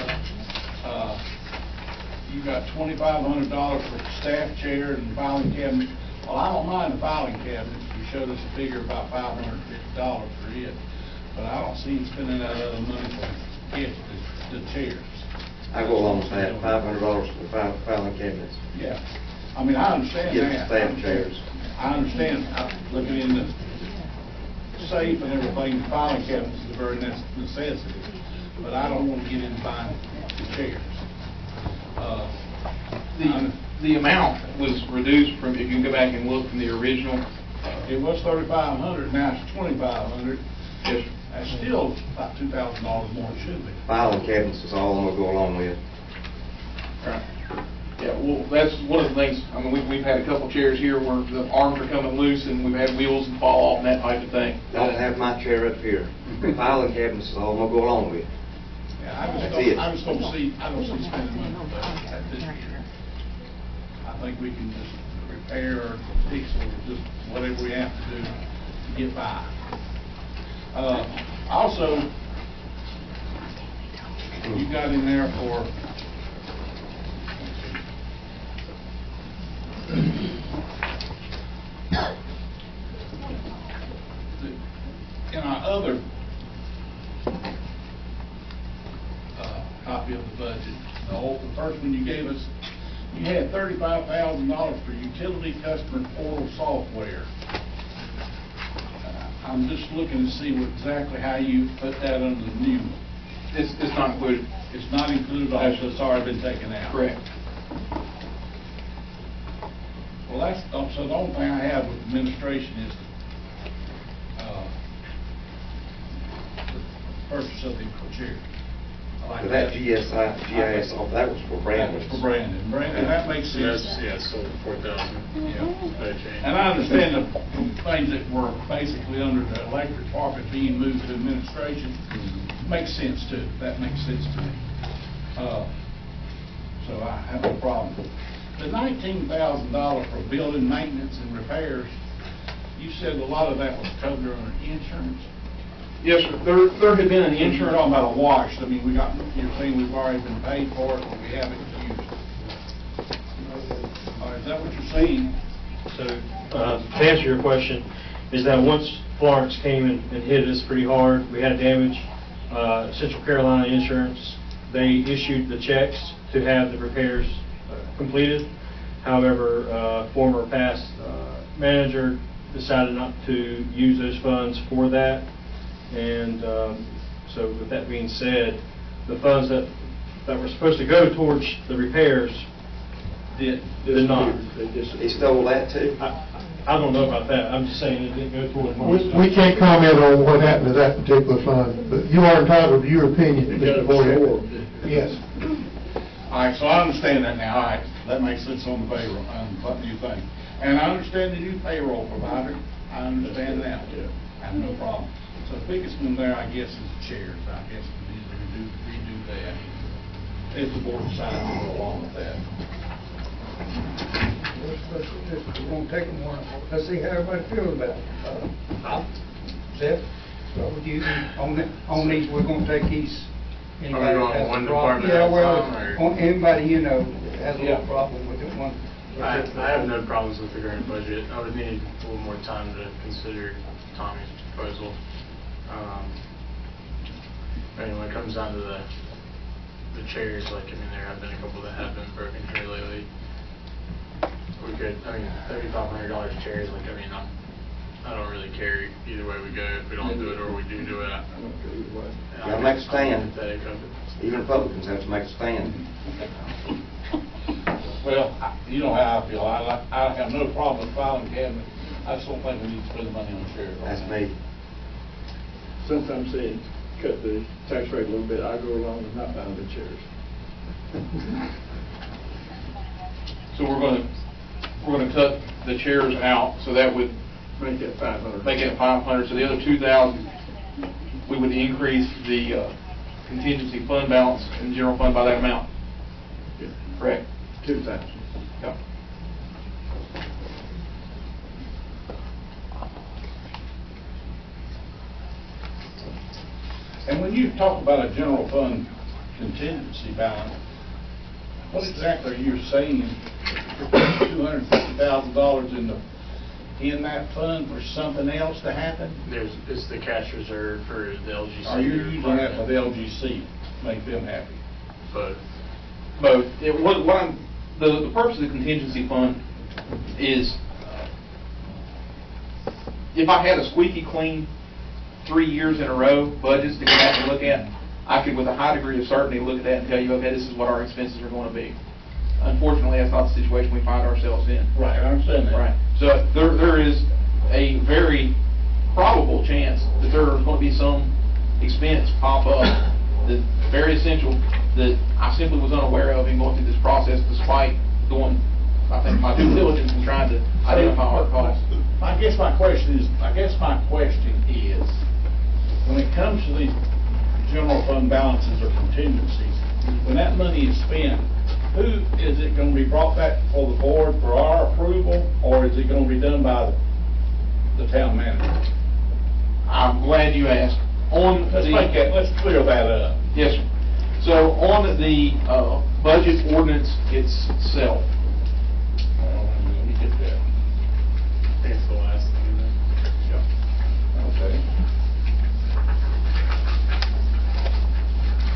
E: you got $2,500 for staff chair and filing cabinet. Well, I don't mind the filing cabinet. You showed us a figure about $550 for it, but I don't see him spending that other money for the chairs.
I: I go along with that, $500 for the filing cabinets.
E: Yeah, I mean, I understand
I: Get
E: that.
I: staff chairs.
E: I understand, looking in the safe and everything, the filing cabinets is a very necessity, but I don't want to get into buying the chairs.
D: The amount was reduced from, if you can go back and look from the original.
E: It was $3,500, now it's $2,500. That's still about $2,000 more than it should be.
I: Filing cabinets is all I'm gonna go along with.
E: Right.
D: Yeah, Yeah, well, that's one of the things, I mean, we've had a couple chairs here where the arms are coming loose and we've had wheels and fall off and that type of thing.
I: Don't have my chair up here. Filing cabinets is all I'm gonna go along with.
E: Yeah,
I: That's it.
E: I just don't see spending money on that this year. I think we can just repair or fix or just whatever we have to do to get by. Also, you got in there for in our other copy of the budget, the first one you gave us, you had $35,000 for utility customer portal software. I'm just looking to see exactly how you put that under the new one.
D: It's not included.
E: It's not included, also, it's already been taken out.
D: Correct.
E: Well, so the only thing I have with administration is the purchase of the chair. I like
I: But that GIS off, that was for Brandon.
E: That was for Brandon. Brandon, that makes sense.
C: So 4,000.
E: Yeah. And I understand the things that were basically under the electric department being moved to administration. Makes sense too. That makes sense to me. So I have no problem. The $19,000 for building maintenance and repairs, you said a lot of that was covered under insurance?
D: Yes, sir. There had been an
E: You're
D: insurance.
E: talking about a wash. I mean, you're saying we've already been paid for it, but we haven't used it. Is that what you're saying?
J: So, to answer your question, is that once Florence came and hit us pretty hard, we had damage, Central Carolina Insurance, they issued the checks to have the repairs completed. However, former past manager decided not to use those funds for that. And so with that being said, the funds that were supposed to go towards the repairs did not.
I: He stole that too?
J: I don't know about that. I'm just saying it didn't go towards one.
K: We can't comment on what happened to that particular fund, but you are entitled to your opinion, Mr. Boyd. Yes.
E: All right, so I understand that now. All right, that makes sense on the payroll, what do you think? And I understand the new payroll provider. I understand that. I have no problem. So the biggest one there, I guess, is the chairs. I guess we need to redo that if the board decides to go along with that.
A: We're gonna take them one, let's see how everybody feels about it. Seth, what would you, on these, we're gonna take these. Anybody
C: going
A: has a
C: one
A: problem?
C: department
A: Yeah,
C: at a
A: well,
C: time, or-
A: on anybody, you know, has a little problem with it, one.
C: I have no problems with the current budget. I would need a little more time to consider Tommy's proposal. I mean, when it comes down to the chairs, like, I mean, there have been a couple that have been broken here lately. We could, I mean, $3,500 chairs, like, I mean, I don't really care either way we go, if we don't do it or we do it.
I: Gotta make a stand.
C: Pathetic of it.
I: Even Republicans have to make a stand.
E: Well, you know how I feel. I have no problem with filing cabinet. I just don't think we need to spend the money on chairs. right
I: That's
E: now.
I: me.
F: Since I'm saying cut the tax rate a little bit, I go along with not buying the chairs.
D: So we're gonna cut the chairs out, so that would
F: Make that 500.
D: make it 500. So the other 2,000, we would increase the contingency fund balance in the general fund by that amount.
F: Yeah.
D: Correct?
F: 2,000.
D: Yep.
E: And when you talk about a general fund contingency balance, what exactly are you saying? $250,000 in that fund for something else to happen?
C: It's the cash reserve for the LGC.
E: Are you using that for the LGC, make them happy?
C: But
D: Both. The purpose of the contingency fund is, if I had a squeaky clean 3 years in a row budgets to go back and look at, I could with a high degree of certainty look at that and tell you, okay, this is what our expenses are going to be. Unfortunately, that's not the situation we find ourselves in.
E: Right, I understand that.
D: Right. So there is a very probable chance that there is going to be some expense pop up that's very essential that I simply was unaware of in going through this process, despite doing, I think, my due diligence in trying to identify our costs.
E: I guess my question is, when it comes to these general fund balances or contingencies, when that money is spent, who, is it gonna be brought back before the board for our approval, or is it gonna be done by the town manager?
D: I'm glad you asked.
E: Let's clear that up.
D: Yes, sir. So on the budget ordinance itself,
E: Let me get that.
J: I think it's the last thing in there.
E: Okay.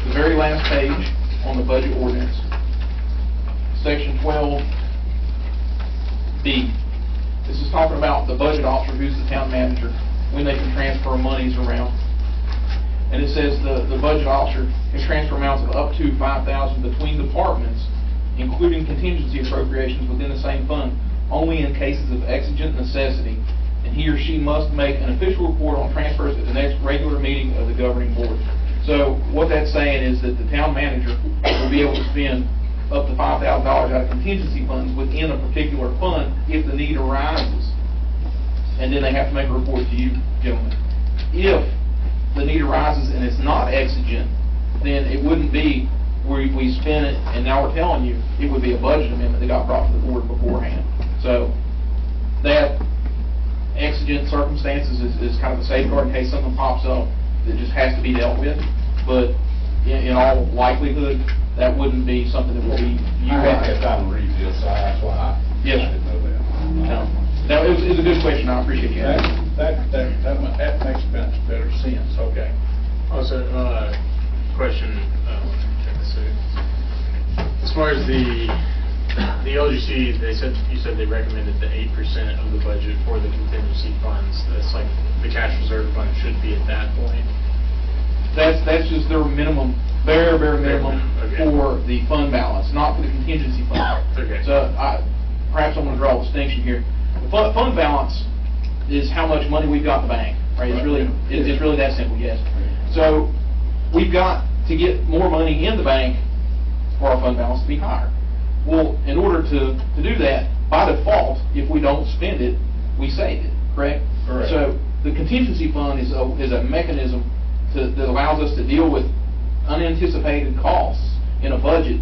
D: the very last page on the budget ordinance, section 12B. This is talking about the budget officer, who's the town manager, when they can transfer monies around. And it says the budget officer can transfer amounts of up to $5,000 between departments, including contingency appropriations within the same fund, only in cases of exigent necessity, and he or she must make an official report on transfers at the next regular meeting of the governing board. So what that's saying is that the town manager will be able to spend up to $5,000 out of contingency funds within a particular fund if the need arises. And then they have to make a report to you, gentlemen. If the need arises and it's not exigent, then it wouldn't be where we spend it and now we're telling you, it would be a budget amendment that got brought to the board beforehand. So that exigent circumstances is kind of a safeguard in case something pops up that just has to be dealt with. But in all likelihood, that wouldn't be something that would be
E: I had that time to read this, so that's why I
D: Yes, sir.
E: didn't know that.
D: No, it was a good question. I appreciate you asking.
E: That makes better sense, okay.
J: Also, question, check this out. As far as the LGC, you said they recommended the 8% of the budget for the contingency funds. That's like the cash reserve fund should be at that point.
D: That's just their minimum, very minimum
J: Okay.
D: for the fund balance, not for the contingency fund.
J: Okay.
D: So perhaps I'm going to draw a distinction here. The fund balance is how much money we've got in the bank, right? It's really that simple, yes. So we've got to get more money in the bank for our fund balance to be higher. Well, in order to do that, by default, if we don't spend it, we save it, correct?
E: Correct.
D: So the contingency fund is a mechanism that allows us to deal with unanticipated costs in a budget.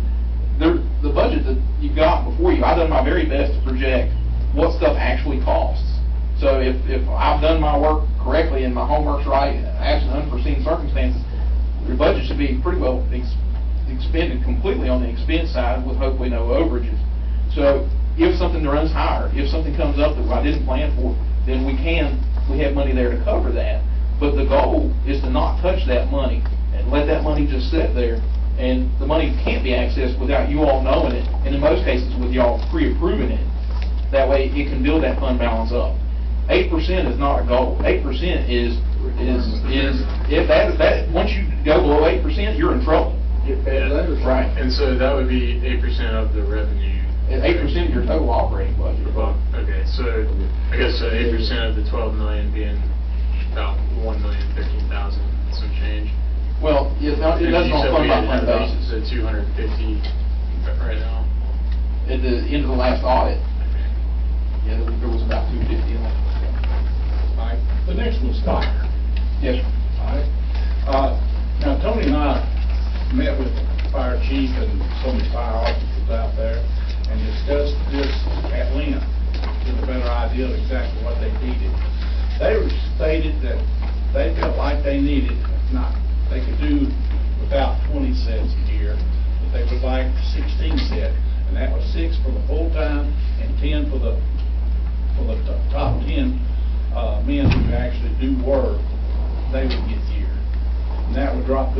D: The budget that you've got before you, I've done my very best to project what stuff actually costs. So if I've done my work correctly and my homework's right, absent unforeseen circumstances, your budget should be pretty well expended completely on the expense side with hopefully no overages. So if something runs higher, if something comes up that I didn't plan for, then we have money there to cover that. But the goal is to not touch that money and let that money just sit there. And the money can't be accessed without you all knowing it, and in most cases with y'all pre-approving it. That way it can build that fund balance up. 8% is not a goal. 8% is if that once you go below 8%, you're in trouble. Right.
J: And so that would be 8% of the revenue.
D: 8% of your total operating budget.
J: Well, okay, so I guess 8% of the 12 million being about 1,013,000 some change.
D: Well, it doesn't on fund by fund basis.
J: So 250 right now.
D: At the end of the last audit, yeah, there was about 250 in that.
E: All right, the next one's fire.
D: Yes, sir.
E: All right. Now, Tony and I met with the fire chief and some of the fire officers out there and discussed this at length to get a better idea of exactly what they needed. They stated that they felt like they needed, they could do without 20 sets a year, but they would like 16 sets, and that was 6 for the full-time and 10 for the top 10 men who actually do work. They would get here. And that would drop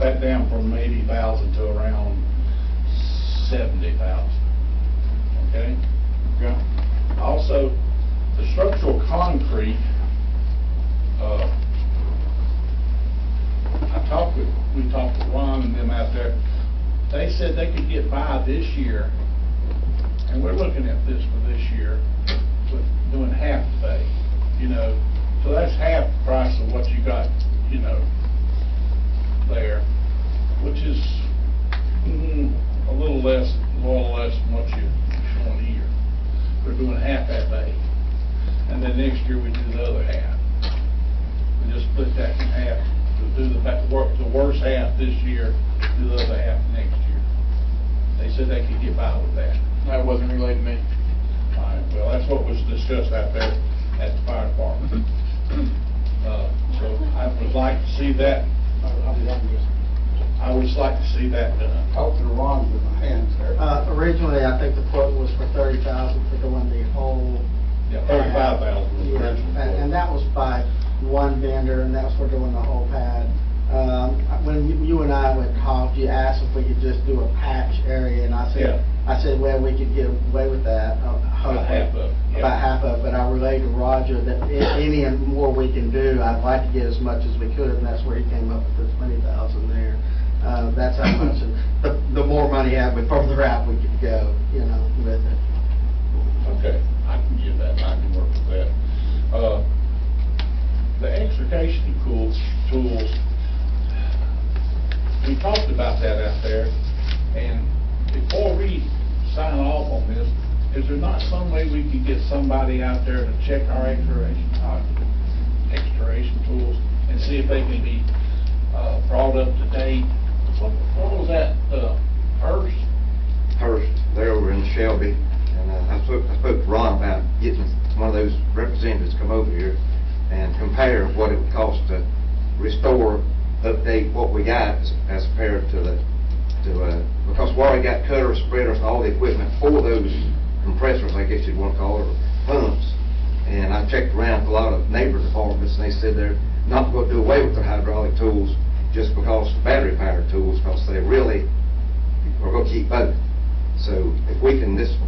E: that down from 80,000 to around 70,000. Okay?
D: Okay.
E: Also, the structural concrete, we talked with Ron and them out there. They said they could get by this year, and we're looking at this for this year, with doing half the pay, so that's half the price of what you got, there, which is a little less little less than what you're showing here. We're doing half that day. And then next year we do the other half. We just split that in half. We'll do the worst half this year, do the other half next year. They said they could get by with that.
D: That wasn't relayed to me.
E: All right, well, that's what was discussed out there at the fire department. So I would like to see that, I would just like to see that done.
A: Talk to the Ron with my hands there.
L: Originally, I think the quote was for 30,000 for doing the whole.
E: Yeah, 35,000.
L: Yeah, and that was by one vendor, and that was for doing the whole pad. When you and I went talk, you asked if we could just do a patch area, and I said, well, we could get away with that.
E: About half of it, yeah.
L: About half of it, but I relayed to Roger that any more we can do, I'd like to get as much as we could, and that's where he came up with the 20,000 there. That's how much, and the more money we further out we could go, with it.
E: Okay, I can give that, I can work with that. The extrication tools, we talked about that out there, and before we sign off on this, is there not some way we could get somebody out there to check our extrication tools and see if they can be brought up to date? What was that, Hearst?
I: Hearst, they're over in Shelby, and I spoke to Ron about getting one of those representatives to come over here and compare what it would cost to restore, update what we got as compared to because we already got cutters, spreaders, and all the equipment for those compressors, I guess you'd want to call it, or pumps. And I checked around with a lot of neighbor departments, and they said they're not going to do away with their hydraulic tools just because battery-powered tools, because they really are going to keep both. So if we can just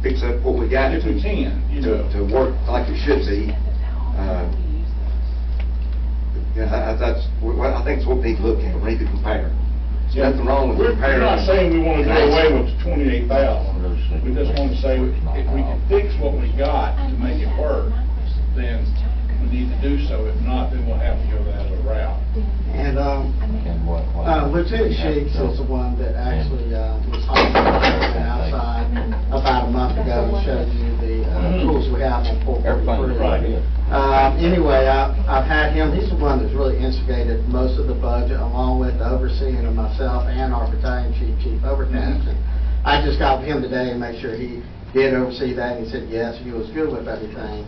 I: fix up what we got
E: If we can,
I: to work like it should be, I think it's what we need to look at. We need to compare. There's nothing wrong with comparing.
E: We're not saying we want to do away with the 28,000. We just want to say if we can fix what we got to make it work, then we need to do so. If not, then we'll have to go that other route.
L: And Lieutenant Shakes is the one that actually was outside about a month ago and showed you the tools we have on 443. Anyway, I've had him. He's the one that's really instigated most of the budget, along with the overseeing of myself and our battalion chief Overtax. And I just got with him today and make sure he did oversee that, and he said yes, he was good with everything.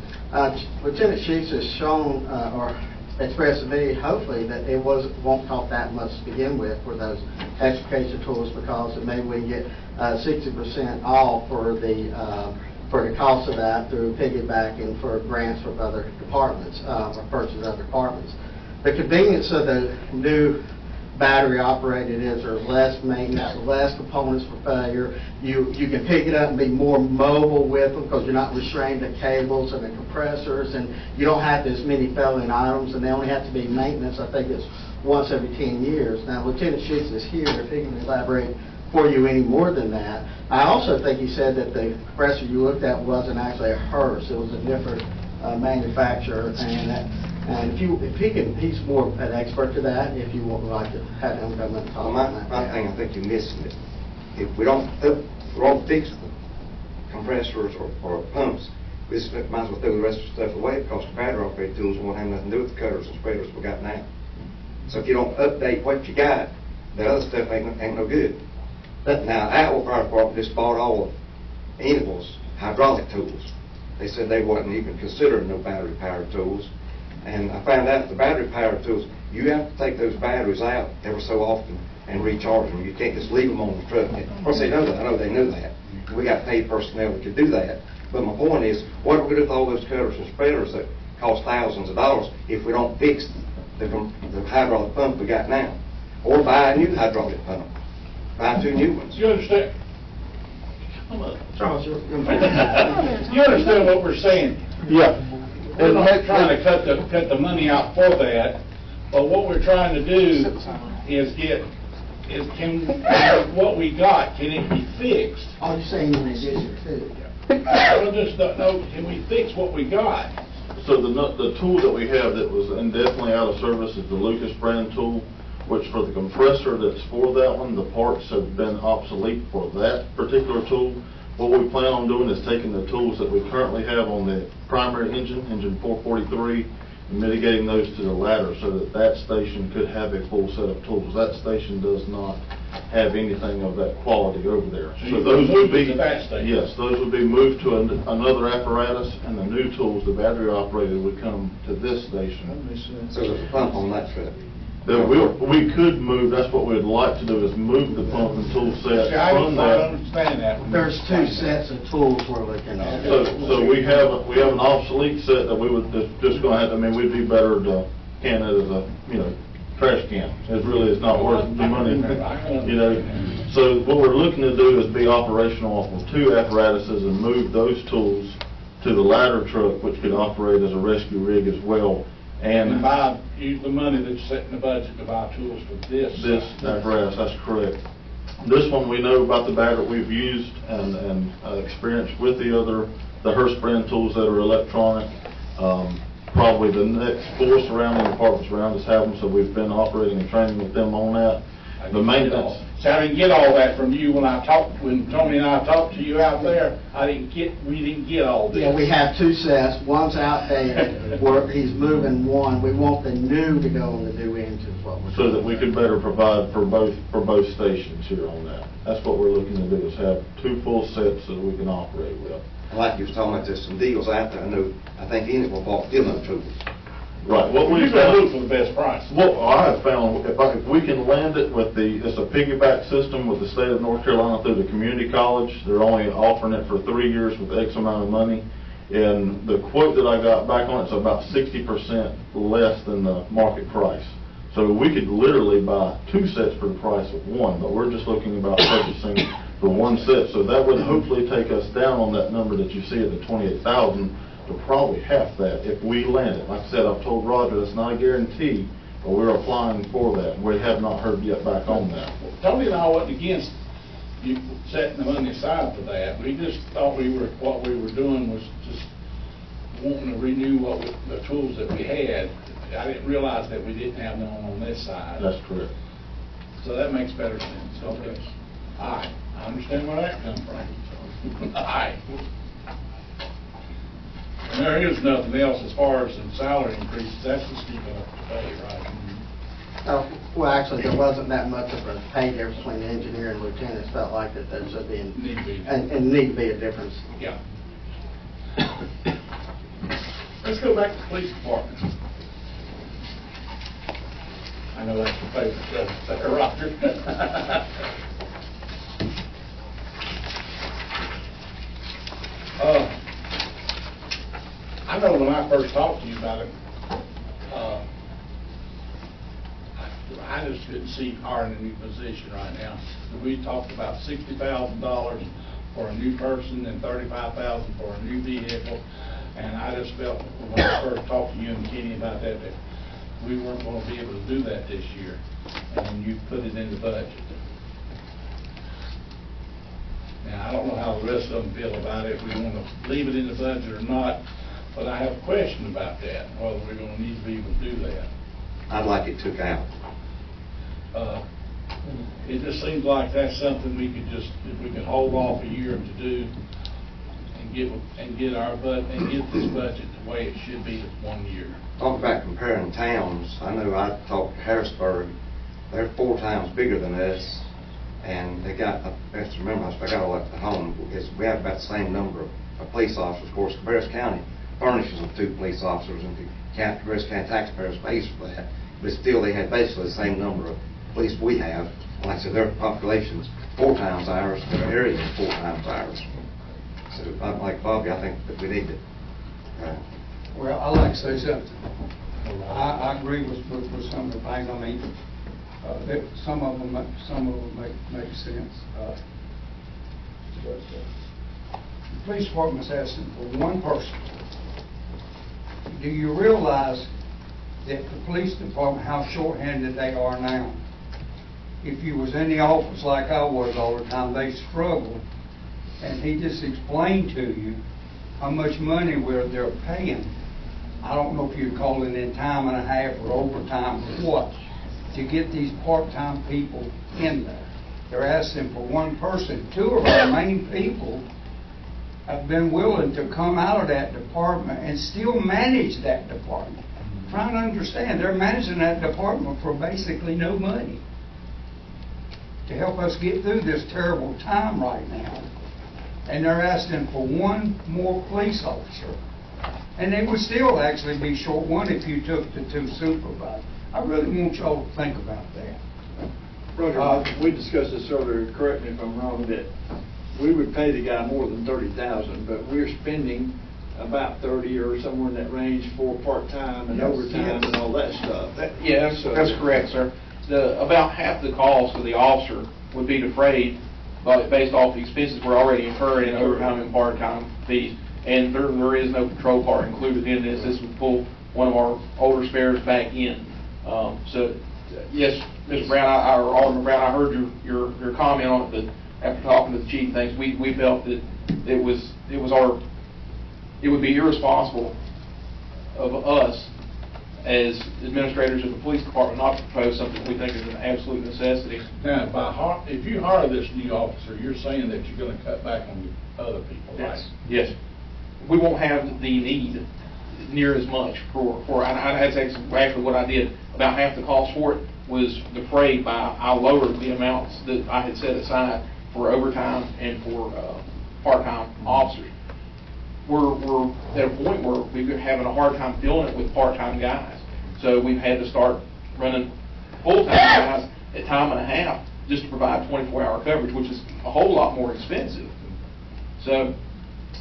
L: Lieutenant Sheets has shown or expressed to me, hopefully, that it won't cost that much to begin with for those extrication tools, because maybe we can get 60% off for the cost of that through piggybacking for grants from other departments, or purchase other departments. The convenience of the new battery operated is there's less maintenance, less components for failure. You can pick it up and be more mobile with them because you're not restrained to cables and the compressors, and you don't have as many failing items, and they only have to be maintenance. I think it's once every 10 years. Now, Lieutenant Sheets is here if he can elaborate for you any more than that. I also think he said that the compressor you looked at wasn't actually a Hearst. It was a different manufacturer, and if he can, he's more an expert to that. If you would like to have him come and talk about that.
I: My thing, I think you're missing it. If we don't fix the compressors or pumps, we just might as well throw the rest of the stuff away, because the battery operated tools won't have nothing to do with the cutters and spreaders we got now. So if you don't update what you got, the other stuff ain't no good. Now, our fire department just bought all of Enable's hydraulic tools. They said they wasn't even considering no battery-powered tools. And I found out the battery-powered tools, you have to take those batteries out every so often and recharge them. You can't just leave them on the truck. Of course, they know that. I know they knew that. We got paid personnel that could do that. But my point is, what are we going to do with all those cutters and spreaders that cost thousands of dollars if we don't fix the hydraulic pump we got now? Or buy a new hydraulic pump. Buy 2 new ones.
E: You understand? Come on.
L: Charles,
E: You understand what we're saying?
K: Yeah.
E: We're not trying to cut the money out for that, but what we're trying to do is what we got, can it be fixed?
L: Oh, you're saying in addition to?
E: Well, just don't know, can we fix what we got?
C: So the tool that we have that was indefinitely out of service is the Lucas brand tool. which for the compressor that's for that one, the parts have been obsolete for that particular tool. What we plan on doing is taking the tools that we currently have on the primary engine, engine 443, and mitigating those to the ladder so that that station could have a full set of tools. That station does not have anything of that quality over there.
E: So those would be to that station?
C: Yes, those would be moved to another apparatus, and the new tools, the battery operated, would come to this station.
I: So there's a pump on that trip.
C: We could move, that's what we'd like to do, is move the pump and tool set
E: See, I
C: from
E: don't quite
C: that.
E: understand that.
L: There's two sets of tools we're looking at.
C: So we have an obsolete set that we would just gonna have, I mean, we'd be better to can it as a, trash can. It really is not worth the money, So what we're looking to do is be operational off of two apparatuses and move those tools to the ladder truck, which could operate as a rescue rig as well.
E: And use the money that's set in the budget to buy tools for this.
C: This apparatus, that's correct. This one, we know about the battery we've used and experienced with the Hurst brand tools that are electronic. Probably the next 4 surrounding departments around us have them, so we've been operating and training with them on that. The maintenance.
E: So I didn't get all that from you when Tony and I talked to you out there. We didn't get all this.
L: Yeah, we have two sets. One's outdated, where he's moving one. We want the new to go on the new engines.
C: So that we could better provide for both stations here on that. That's what we're looking to do, is have 2 full sets that we can operate with.
I: Like you was talking about, there's some deals out there. I think Enid will bought Dillon tools.
C: Right. What
E: You've got to look for the best price.
C: What I have found, if we can land it with it's a piggyback system with the state of North Carolina through the community college. They're only offering it for 3 years with X amount of money. And the quote that I got back on it's about 60% less than the market price. So we could literally buy 2 sets for the price of 1, but we're just looking about purchasing the 1 set. So that would hopefully take us down on that number that you see at the 28,000 to probably half that if we land it. Like I said, I've told Roger that's not a guarantee, but we're applying for that. We have not heard yet back on that.
E: Tony and I wasn't against you setting the money aside for that. We just thought what we were doing was just wanting to renew the tools that we had. I didn't realize that we didn't have none on this side.
C: That's correct.
E: So that makes better sense. Okay. All right. I understand where that comes from. All right. And there is nothing else as far as some salary increases. That's just keeping up to pay, right?
L: Well, actually, there wasn't that much of a pay difference between the engineer and lieutenants. Felt like that there should be, need to be a difference.
E: Yeah. Let's go back to the police department. I know that's your favorite subject, Roger. I know when I first talked to you about it, I just couldn't see hiring a new position right now. We talked about $60,000 for a new person and $35,000 for a new vehicle, and I just felt when I first talked to you and Kenny about that we weren't going to be able to do that this year, and you put it in the budget. Now, I don't know how the rest of them feel about it, if we want to leave it in the budget or not, but I have a question about that, whether we're going to need to be able to do that.
I: I'd like it took out.
E: It just seems like that's something we could if we could hold off a year to do and get this budget the way it should be this 1 year.
I: Talk about comparing towns. I know I talked to Harrisburg. They're 4 times bigger than us, and they got, I have to remember, I got all that at home, because we have about the same number of police officers. Of course, Cabarrus County furnishes with 2 police officers, and the Cabarrus County taxpayers pays for that. But still, they had basically the same number of police we have. Like I said, their population's 4 times ours, their area is 4 times ours. So, like Bobby, I think that we need to.
A: Well, I'd like to say something. I agree with some of the things. I mean, some of them make sense. But the police department's asking for 1 person. Do you realize that the police department, how short-handed they are now? If you was in the office like I was all the time, they struggle. And he just explained to you how much money they're paying. I don't know if you're calling in time and a half or overtime or what, to get these part-time people in there. They're asking for one person. Two of our main people have been willing to come out of that department and still manage that department. Trying to understand, they're managing that department for basically no money to help us get through this terrible time right now. And they're asking for one more police officer. And they would still actually be short one if you took the two supervisors. I really want y'all to think about that.
B: Roger, we discussed this earlier, correct me if I'm wrong, that we would pay the guy more than $30,000, but we're spending about 30 or somewhere in that range for part-time and
A: Yes,
B: overtime
A: yes.
B: and all that stuff.
D: Yeah, that's correct, sir. About half the cost of the officer would be defrayed based off the expenses we're already incurring in overtime and part-time fees. And there is no patrol car included in this. This would pull one of our older spares back in. So, yes, Mr. Brown, or Alderman Brown, I heard your comment on it, but after talking to the chief and things, we felt that it would be irresponsible of us as administrators of the police department not to propose something we think is an absolute necessity.
E: Now, if you hire this new officer, you're saying that you're gonna cut back on the other people, right?
D: Yes. We won't have the need near as much and that's actually what I did. About half the cost for it was defrayed I lowered the amounts that I had set aside for overtime and for part-time officers. We're at a point where we're having a hard time filling it with part-time guys. So we've had to start running full-time guys at time and a half just to provide 24-hour coverage, which is a whole lot more expensive. So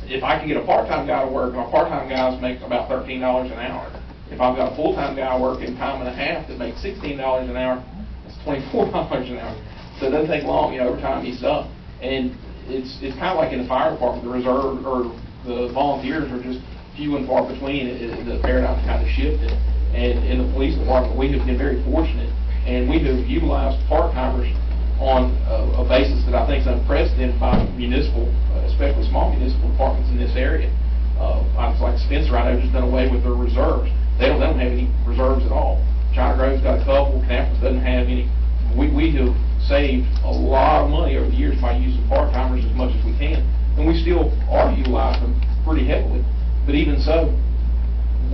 D: if I can get a part-time guy to work, and our part-time guys make about $13 an hour. If I've got a full-time guy working time and a half that makes $16 an hour, it's $24 an hour. So it doesn't take long, overtime eats up. And it's kind of like in the fire department, the reserve or the volunteers are just few and far between. The paradigm's kind of shifted. And in the police department, we have been very fortunate, and we have utilized part-timers on a basis that I think is unprecedented by municipal, especially small municipal departments in this area. Like Spencer, I know, just done away with their reserves. They don't have any reserves at all. China Grove's got a couple. Canapolis doesn't have any. We have saved a lot of money over the years by using part-timers as much as we can, and we still are utilizing them pretty heavily. But even so,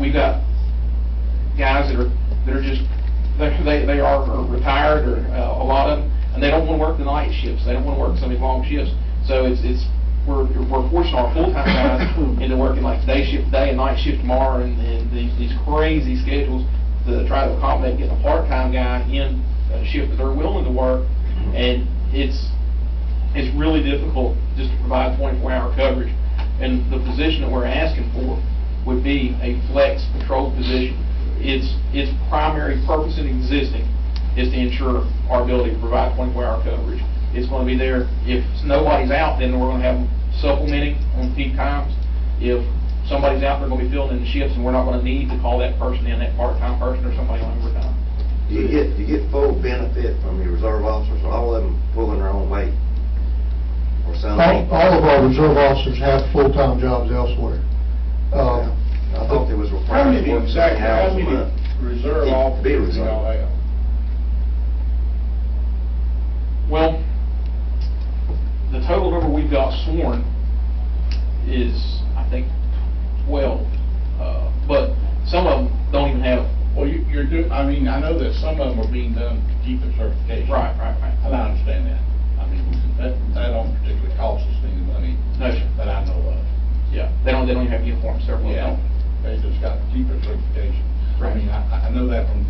D: we've got guys that are just they are retired, or a lot of them, and they don't want to work the night shifts. They don't want to work some of these long shifts. So we're forcing our full-time guys into working like day shift today and night shift tomorrow, and these crazy schedules to try to accommodate getting a part-time guy in a shift that they're willing to work. And it's really difficult just to provide 24-hour coverage. And the position that we're asking for would be a flex patrol position. Its primary purpose in existing is to ensure our ability to provide 24-hour coverage. It's going to be there. If nobody's out, then we're going to have them supplementing on peak times. If somebody's out, they're going to be filling in the shifts, and we're not going to need to call that person in, that part-time person or somebody on overtime.
I: Do you get full benefit from your reserve officers, or all of them pulling their own weight? Or some?
K: All of our reserve officers have full-time jobs elsewhere.
I: I thought there was required to work 7 hours a month.
E: Reserve officers do y'all have?
D: Well, the total number we've got sworn is, I think, 12. But some of them don't even have.
E: Well, I know that some of them are being done to keep the certification.
D: Right.
E: And I understand that. I mean, that don't particularly cost us any money.
D: No, sir.
E: That I know of.
D: Yeah, they don't even have uniforms. Several of them don't.
E: They just got to keep their certification.
D: Right.
E: I mean, I know that from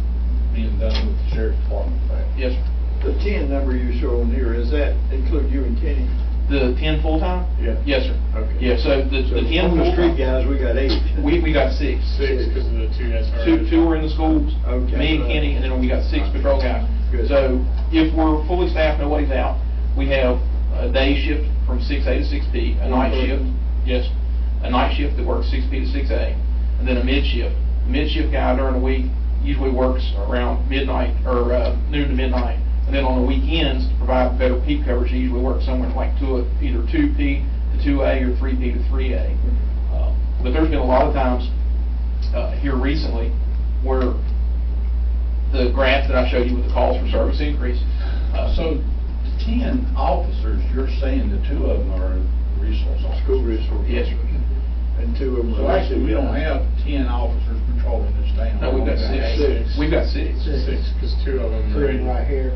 E: being done with the sheriff's department.
D: Yes, sir.
B: The 10 number you show on here, does that include you and Kenny?
D: The 10 full-time?
B: Yeah.
D: Yes, sir.
B: Okay.
D: Yeah, so the 10
B: On the street
D: full-time,
B: guys, we got 8.
D: we got 6.
M: 6 because of the 2 SROs.
D: Two are in the schools,
B: Okay.
D: me and Kenny, and then we got 6 patrol guys.
B: Good.
D: So if we're fully staffed, nobody's out, we have a day shift from 6A to 6P, a night shift, yes, a night shift that works 6P to 6A, and then a mid shift. The mid shift guy during the week usually works around midnight or noon to midnight. And then on the weekends, to provide better peak coverage, he usually works somewhere like either 2P to 2A or 3P to 3A. But there's been a lot of times here recently where the graph that I showed you with the calls for service increase.
E: So, 10 officers, you're saying the 2 of them are resource officers?
F: School resource.
D: Yes, sir.
F: And 2 of them
E: So
F: are.
E: actually, we don't have 10 officers patrolling this town.
D: No, we've got six. We've got six.
M: Six, because 2 of them are.
L: Sitting right here.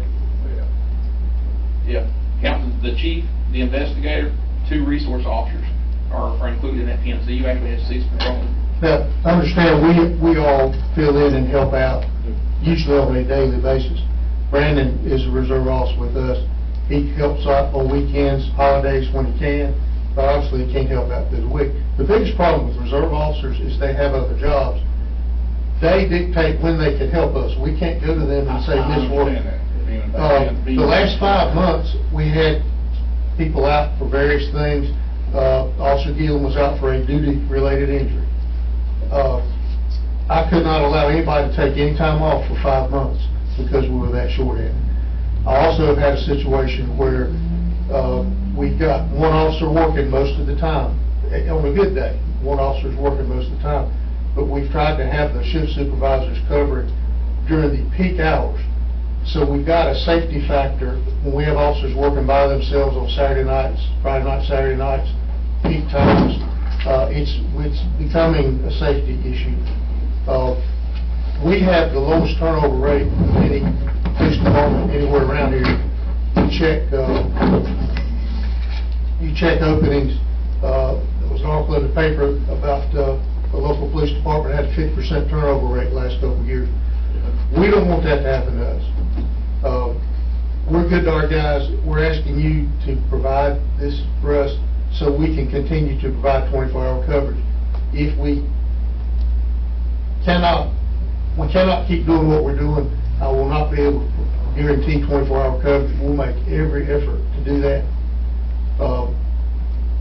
D: Yeah. Counting the chief, the investigator, 2 resource officers are included in that 10. So you actually have 6 patrolling.
K: Now, understand, we all fill in and help out, usually on a daily basis. Brandon is a reserve officer with us. He helps out on weekends, holidays when he can, but obviously he can't help out through the week. The biggest problem with reserve officers is they have other jobs. They dictate when they can help us. We can't go to them and say, "Miss work." The last 5 months, we had people out for various things. Officer Gillum was out for a duty-related injury. I could not allow anybody to take any time off for 5 months because we were that short-handed. I also have had a situation where we've got one officer working most of the time. On a good day, one officer's working most of the time. But we've tried to have the shift supervisors covering during the peak hours. So we've got a safety factor when we have officers working by themselves on Saturday nights, Friday nights, Saturday nights, peak times. It's becoming a safety issue. We have the lowest turnover rate of any police department anywhere around here. You check openings. There was an article in the paper about a local police department had a 50% turnover rate last couple of years. We don't want that to happen to us. We're good to our guys. We're asking you to provide this for us so we can continue to provide 24-hour coverage. If we cannot keep doing what we're doing, I will not be able to guarantee 24-hour coverage. We'll make every effort to do that.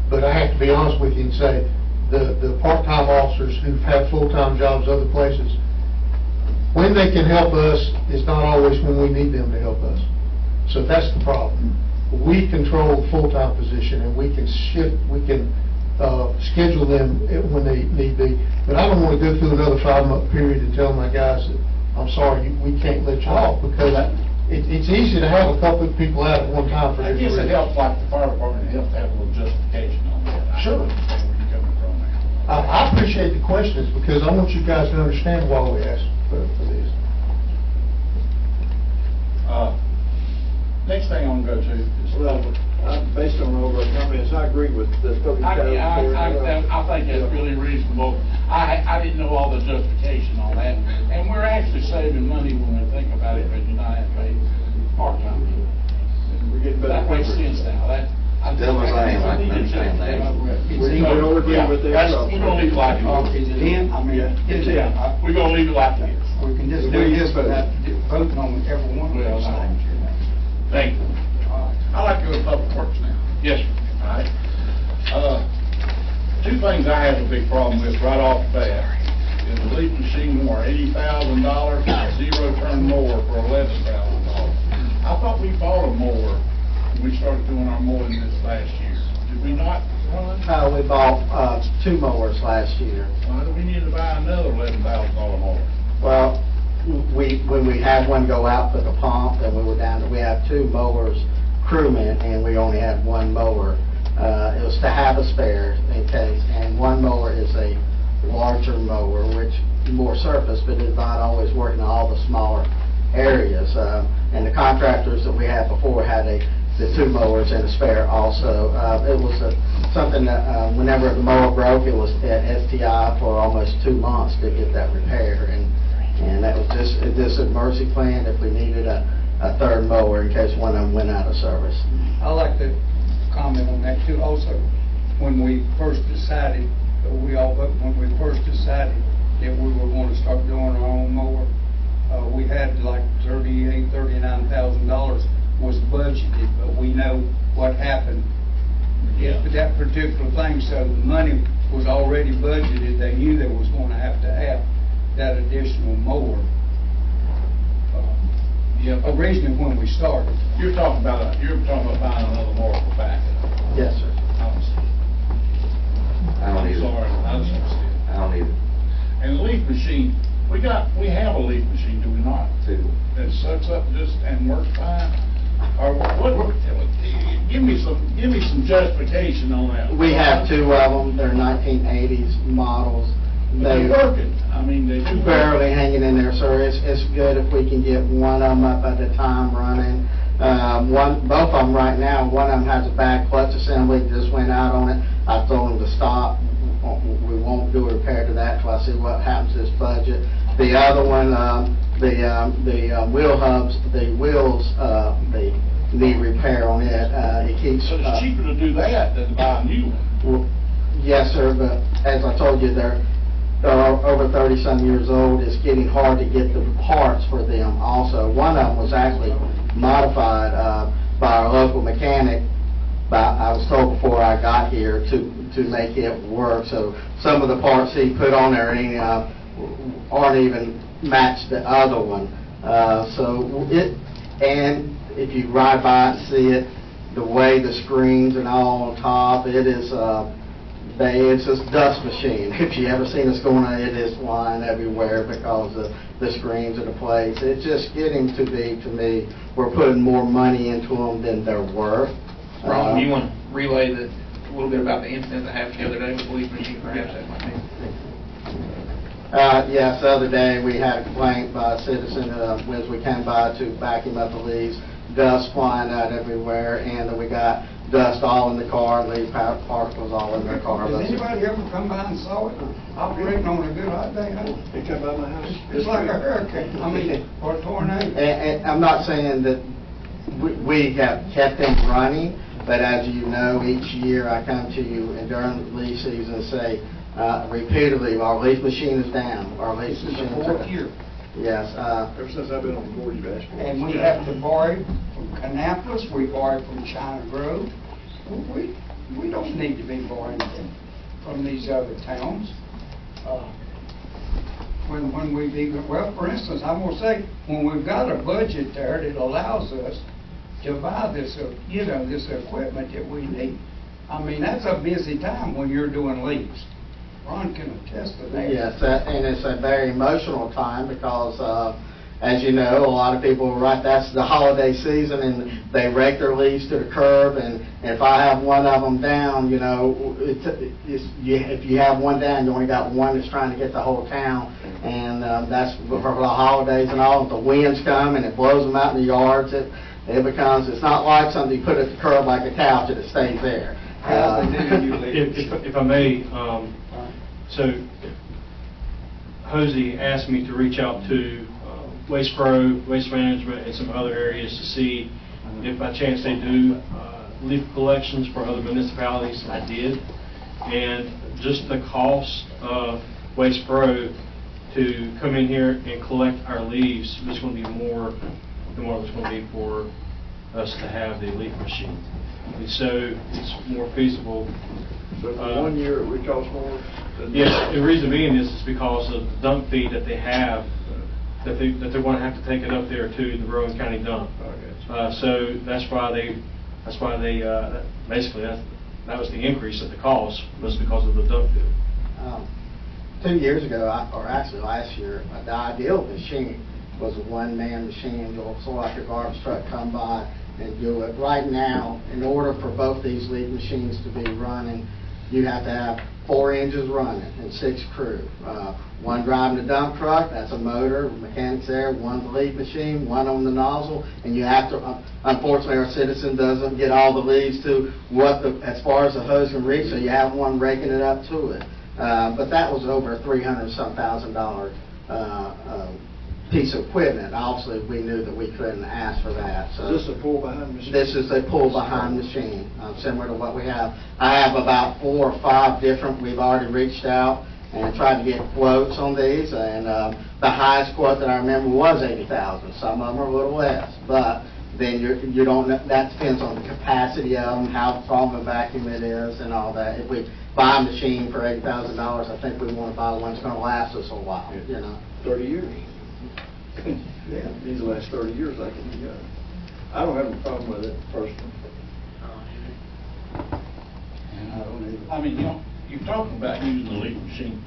K: But I have to be honest with you and say, the part-time officers who've had full-time jobs other places, when they can help us is not always when we need them to help us. So that's the problem. We control the full-time position, and we can schedule them when they need be. But I don't want to go through another 5-month period and tell my guys that, I'm sorry, we can't let you off, because it's easy to have a couple of people out at one time for
E: I
K: this
E: guess it
K: reason.
E: helps, like the fire department, it helps to have a little justification on that.
K: Sure.
E: I understand where you're coming from now.
K: I appreciate the questions, because I want you guys to understand why we asked for this.
E: Next thing I'm gonna go to is public.
F: Based on all of our comments, I agree with the public.
E: I think that's really reasonable. I didn't know all the justification on that, and we're actually saving money when we think about it, but you're not having to pay part-time.
F: We're getting better.
E: That makes sense now,
I: Dumb as I am, I can understand that.
F: We're gonna agree with that.
E: We're gonna leave it like it
A: Is it in? I mean,
E: is. Yeah, we're gonna leave it like it is.
A: we can just do this, but have to vote on every one of those things.
D: Thank you.
E: I like to go to public works now.
D: Yes, sir.
E: All right. Two things I have a big problem with right off the bat is the leaf machine mower, $80,000, and a zero-turn mower for $11,000. I thought we bought a mower when we started doing our mowing this last year. Did we not, Ron?
L: We bought 2 mowers last year.
E: Why do we need to buy another $11,000 mower?
L: Well, when we had one go out for the pump, and we have 2 mowers, crewmen, and we only had 1 mower. It was to have a spare in case, and 1 mower is a larger mower, which more surface, but it's not always working on all the smaller areas. And the contractors that we had before had the 2 mowers and a spare also. It was something that whenever the mower broke, it was at STI for almost 2 months to get that repair, and that was just a mercy plan if we needed a 3rd mower in case one of them went out of service.
A: I like to comment on that too. Also, when we first decided that we were going to start doing our own mower, we had like $39,000 was budgeted, but we know what happened.
E: Yeah.
A: That particular thing, so the money was already budgeted. They knew they was going to have that additional mower. Originally when we started.
E: You're talking about buying another mower for backup.
L: Yes, sir.
I: I don't either.
E: Sorry, I just understand.
I: I don't either.
E: And the leaf machine, we have a leaf machine, do we not? That sucks up just and works fine? Or what, give me some justification on that.
L: We have two of them, they're 1980s models.
E: They're working, I mean, they do.
L: Barely hanging in there, sir. It's good if we can get one of them up at a time running. Both of them right now, one of them has a back clutch assembly, just went out on it. I told them to stop. We won't do a repair to that till I see what happens to this budget. The other one, the wheel hubs, the wheels, they need repair on it. It keeps.
E: So it's cheaper to do that than to buy a new one.
L: Well, yes, sir, but as I told you, they're over 30-some years old. It's getting hard to get the parts for them also. One of them was actually modified by our local mechanic, I was told before I got here, to make it work. So some of the parts he put on there aren't even matched the other one. And if you ride by and see it, the way the screens and all on top, it's this dust machine. If you ever seen us going on, it is flying everywhere because of the screens and the plates. It's just getting to be, to me, we're putting more money into them than they're worth.
D: Ron, do you want to relay a little bit about the incident that happened the other day with the leaf machine? Perhaps that might be.
L: Yes, the other day we had a complaint by a citizen as we came by to back him up the leaves, dust flying out everywhere, and we got dust all in the car, leaf particles all in the car.
A: Has anybody ever come by and saw it operating on a good hot day?
F: They come by my house.
A: It's like a hurricane, or a tornado.
L: And I'm not saying that we have kept them running, but as you know, each year I come to you and during the leaf season and say repeatedly, our leaf machine is down. Our leaf machine is down.
A: Fourth year.
L: Yes.
F: Ever since I've been on the board, you've asked me.
A: And we have to borrow from Kannapolis, we borrow from China Grove. We don't need to be borrowing from these other towns. When we've even, well, for instance, I'm going to say, when we've got a budget there that allows us to buy this, this equipment that we need. I mean, that's a busy time when you're doing leaves. Ron can attest to that.
L: Yes, and it's a very emotional time because, as you know, a lot of people, that's the holiday season and they rake their leaves to the curb, and if I have one of them down, if you have one down, you only got one that's trying to get the whole town, and that's for the holidays and all. If the winds come and it blows them out in the yards, it's not like something you put at the curb like a couch, it stays there.
J: If I may, so Hosey asked me to reach out to Waste Pro, Waste Management, and some other areas to see if by chance they do leaf collections for other municipalities. I did, and just the cost of Waste Pro to come in here and collect our leaves is going to be more than what it's going to be for us to have the leaf machine. And so it's more feasible.
F: So for 1 year, it would cost more?
J: Yes, the reason being is because of the dump fee that they have, that they're going to have to take it up there to the Rowan County dump. So that's why they basically that was the increase of the cost, was because of the dump fee.
L: 2 years ago, or actually last year, the ideal machine was a one-man machine, so like a garbage truck come by and do it. Right now, in order for both these leaf machines to be running, you have to have 4 engines running and 6 crew. One driving the dump truck, that's a motor, mechanics there, one's the leaf machine, one on the nozzle, and you have to, unfortunately our citizen doesn't get all the leaves to as far as the hose can reach, so you have one raking it up to it. But that was over a $300,000 piece of equipment. Obviously, we knew that we couldn't ask for that. So
F: is this a pull-behind machine?
L: This is a pull-behind machine, similar to what we have. I have about 4 or 5 different. We've already reached out and tried to get quotes on these, and the highest quote that I remember was $80,000. Some of them are a little less, but then you don't. That depends on the capacity of them, how strong a vacuum it is, and all that. If we buy a machine for $80,000, I think we want to buy one that's going to last us a while.
F: 30 years. Yeah, these last 30 years I can do that. I don't have a problem with it personally.
E: I mean, you're talking about using the leaf machine.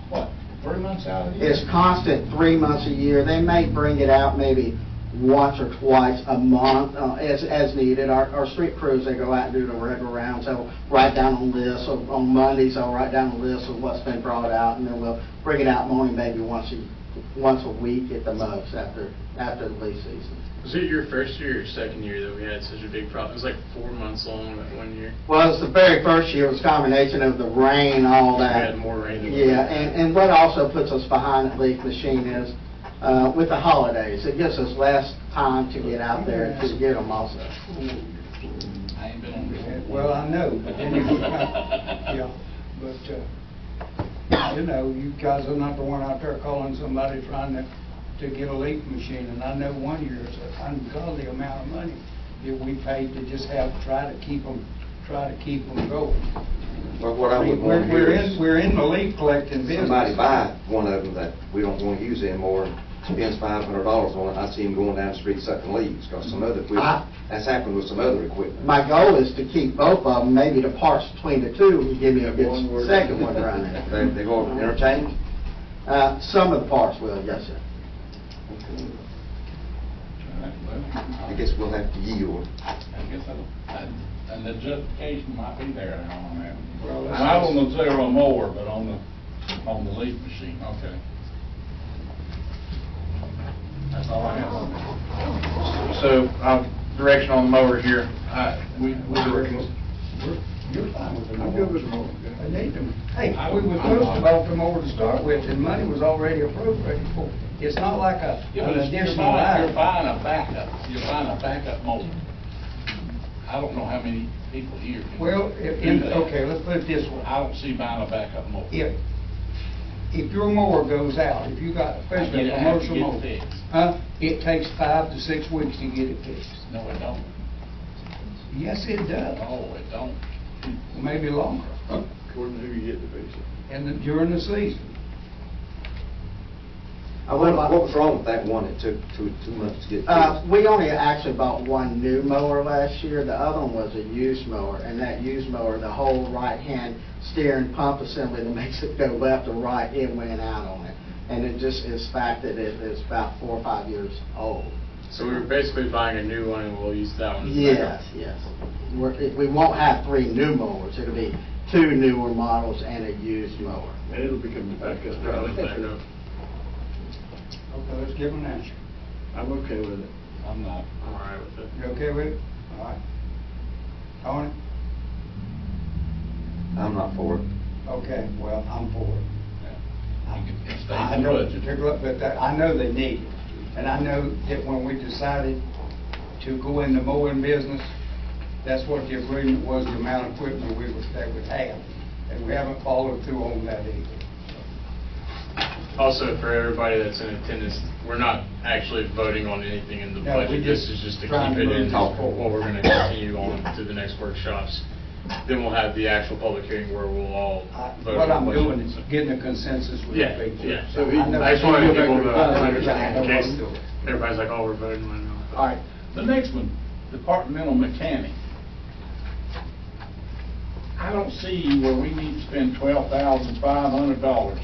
E: What, 3 months out of the year?
L: It's constant 3 months a year. They may bring it out maybe once or twice a month, as needed. Our street crews, they go out and do the regular rounds. They'll write down a list. So on Mondays, they'll write down a list of what's been brought out, and then we'll bring it out mowing maybe once a week at the most after the leaf season.
M: Was it your first year or second year that we had such a big problem? It was like 4 months long that 1 year.
L: Well, it was the very first year. It was a combination of the rain, all
M: We
L: that.
M: had more rain than
L: Yeah, and what also puts us behind the leaf machine is, with the holidays, it gives us less time to get out there to get them also.
E: I ain't been on this.
A: Well, I know, but then you, yeah, but, you know, you guys are not the one out there calling somebody trying to get a leaf machine, and I know one year it's an ungodly amount of money that we paid to just try to keep them going.
I: Well, what I
A: I
I: would
A: mean,
I: want to hear is
A: we're in the leaf collecting business.
I: somebody buy one of them that we don't want to use anymore and spends $500 on it. I see him going down the street sucking leaves, because some other equipment, that's happened with some other equipment.
L: My goal is to keep both of them, maybe the parts between the two, and give me a good second one running.
I: They go interchange?
L: Some of the parts will, yes, sir.
I: I guess we'll have to yield.
E: I guess and the justification might be there on that.
A: Well,
E: Not on the zero mower, but on the leaf machine, okay. That's all I have on that.
D: So, direction on the mower here.
A: You're fine with them. I'm good with them. I need them. Hey, we were supposed to bought them over to start with, and money was already appropriated for. It's not like an
E: Yeah, but
A: additional
E: you're
A: item.
E: buying a backup. You're buying a backup mower. I don't know how many people here can
A: Well,
E: do that.
A: okay, let's put it this way.
E: I don't see buying a backup mower.
A: If your mower goes out, if you got, especially a
E: I have to
A: commercial
E: get it
A: mower,
E: fixed.
A: it takes 5 to 6 weeks to get it fixed.
E: No, it don't.
A: Yes, it does.
E: No, it don't.
A: Maybe longer.
F: According to who you get to fix it.
A: And during the season.
I: What was wrong with that one that took 2 months to get fixed?
L: We only actually bought one new mower last year. The other one was a used mower, and that used mower, the whole right-hand steering pump assembly that makes it go left or right, it went out on it. And it just is fact that it is about 4 or 5 years old.
M: So we were basically buying a new one and we'll use that one as
L: Yes, yes. We won't have 3 new mowers. It'll be 2 newer models and a used mower.
F: And it'll become the backup.
M: backup.
A: Okay, let's give them an answer.
F: I'm okay with it.
E: I'm not.
M: I'm all right with it.
A: You okay with it? All right. Tony?
I: I'm not for it.
A: Okay, well, I'm for it.
E: It stays
A: I
E: in the
A: know,
E: budget.
A: but I know they need it. And I know that when we decided to go in the mowing business, that's what the agreement was, the amount of equipment they would have. And we haven't followed through on that either.
M: Also, for everybody that's in attendance, we're not actually voting on anything in the
A: No, we
M: budget. This
A: just
M: is just to
A: trying
M: keep
A: to
M: it in
A: move this forward.
M: what we're going to continue on to the next workshops. Then we'll have the actual public hearing where we'll all vote
A: What
M: on
A: I'm
M: the
A: doing
M: budget.
A: is getting a consensus with the
M: Yeah,
A: people.
M: yeah.
A: So I know-
M: I just wanted people to
A: I
M: understand in
A: know what
M: case
A: I'm doing.
M: everybody's like, oh, we're voting right now.
E: All right, the next one, departmental mechanic. I don't see where we need to spend $12,500.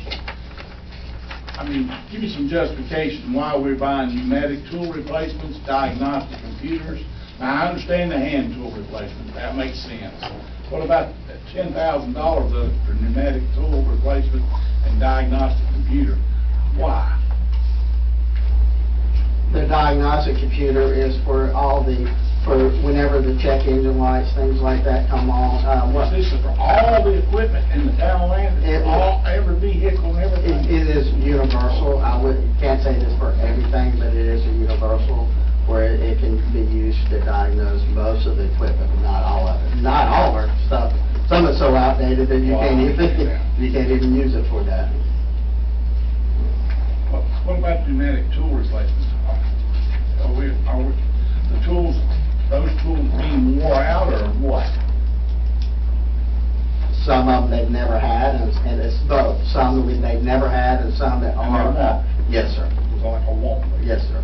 E: I mean, give me some justification why we're buying pneumatic tool replacements, diagnostic computers. Now, I understand the hand tool replacement, that makes sense. What about that $10,000 for pneumatic tool replacement and diagnostic computer? Why?
L: The diagnostic computer is for whenever the check engine lights, things like that come on.
E: This is for all the equipment in the town of Landis, every vehicle and everything.
L: It is universal. Can't say this for everything, but it is a universal where it can be used to diagnose most of the equipment, but not all of it. Not all our stuff. Some is so outdated that you can't even use it for that.
E: What about pneumatic tool replacements? Are those tools being wore out or what?
L: Some of them they've never had, and it's both. Some that they've never had, and some that
E: And they're
L: are.
E: want.
L: Yes, sir.
E: It's like a want.
L: Yes, sir.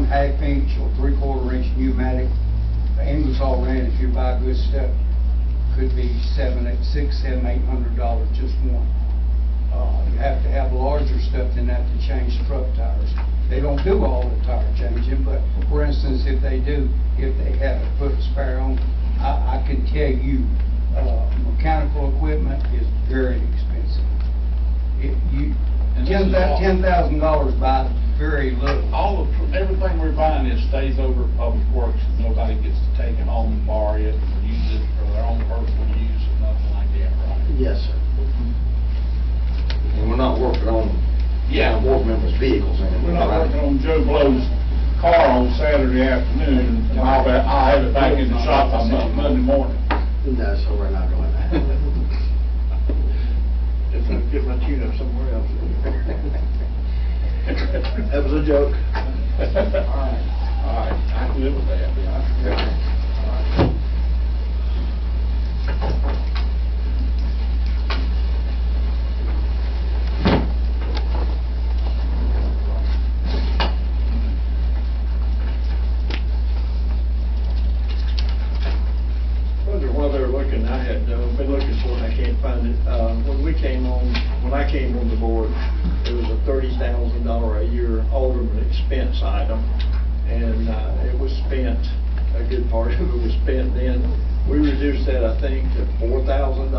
A: half-inch or three-quarter-inch pneumatic Ingersoll Rand, if you buy good stuff, could be $600, $700, $800 just one. You have to have larger stuff than that to change truck tires. They don't do all the tire changing, but for instance, if they do, if they have to put a spare on, I can tell you, mechanical equipment is very expensive. $10,000 buys very little.
E: Everything we're buying is stays over at Public Works. Nobody gets to take it home and borrow it or use it for their own personal use or nothing like that, right?
L: Yes, sir.
I: And we're not working on board members' vehicles anymore.
E: We're not
I: right?
E: working on Joe Blow's car on Saturday afternoon, and I'll have it back in the shop on Monday morning.
L: No, sir, we're not doing that.
F: If I get my tune-up somewhere else. That was a joke.
E: All right, I can live with that. All right.
F: While they're looking, I had been looking for it, and I can't find it. When I came on the board, it was a $30,000 a year alderman expense item, and it was spent. A good part of it was spent then. We reduced that, I think, to $4,000.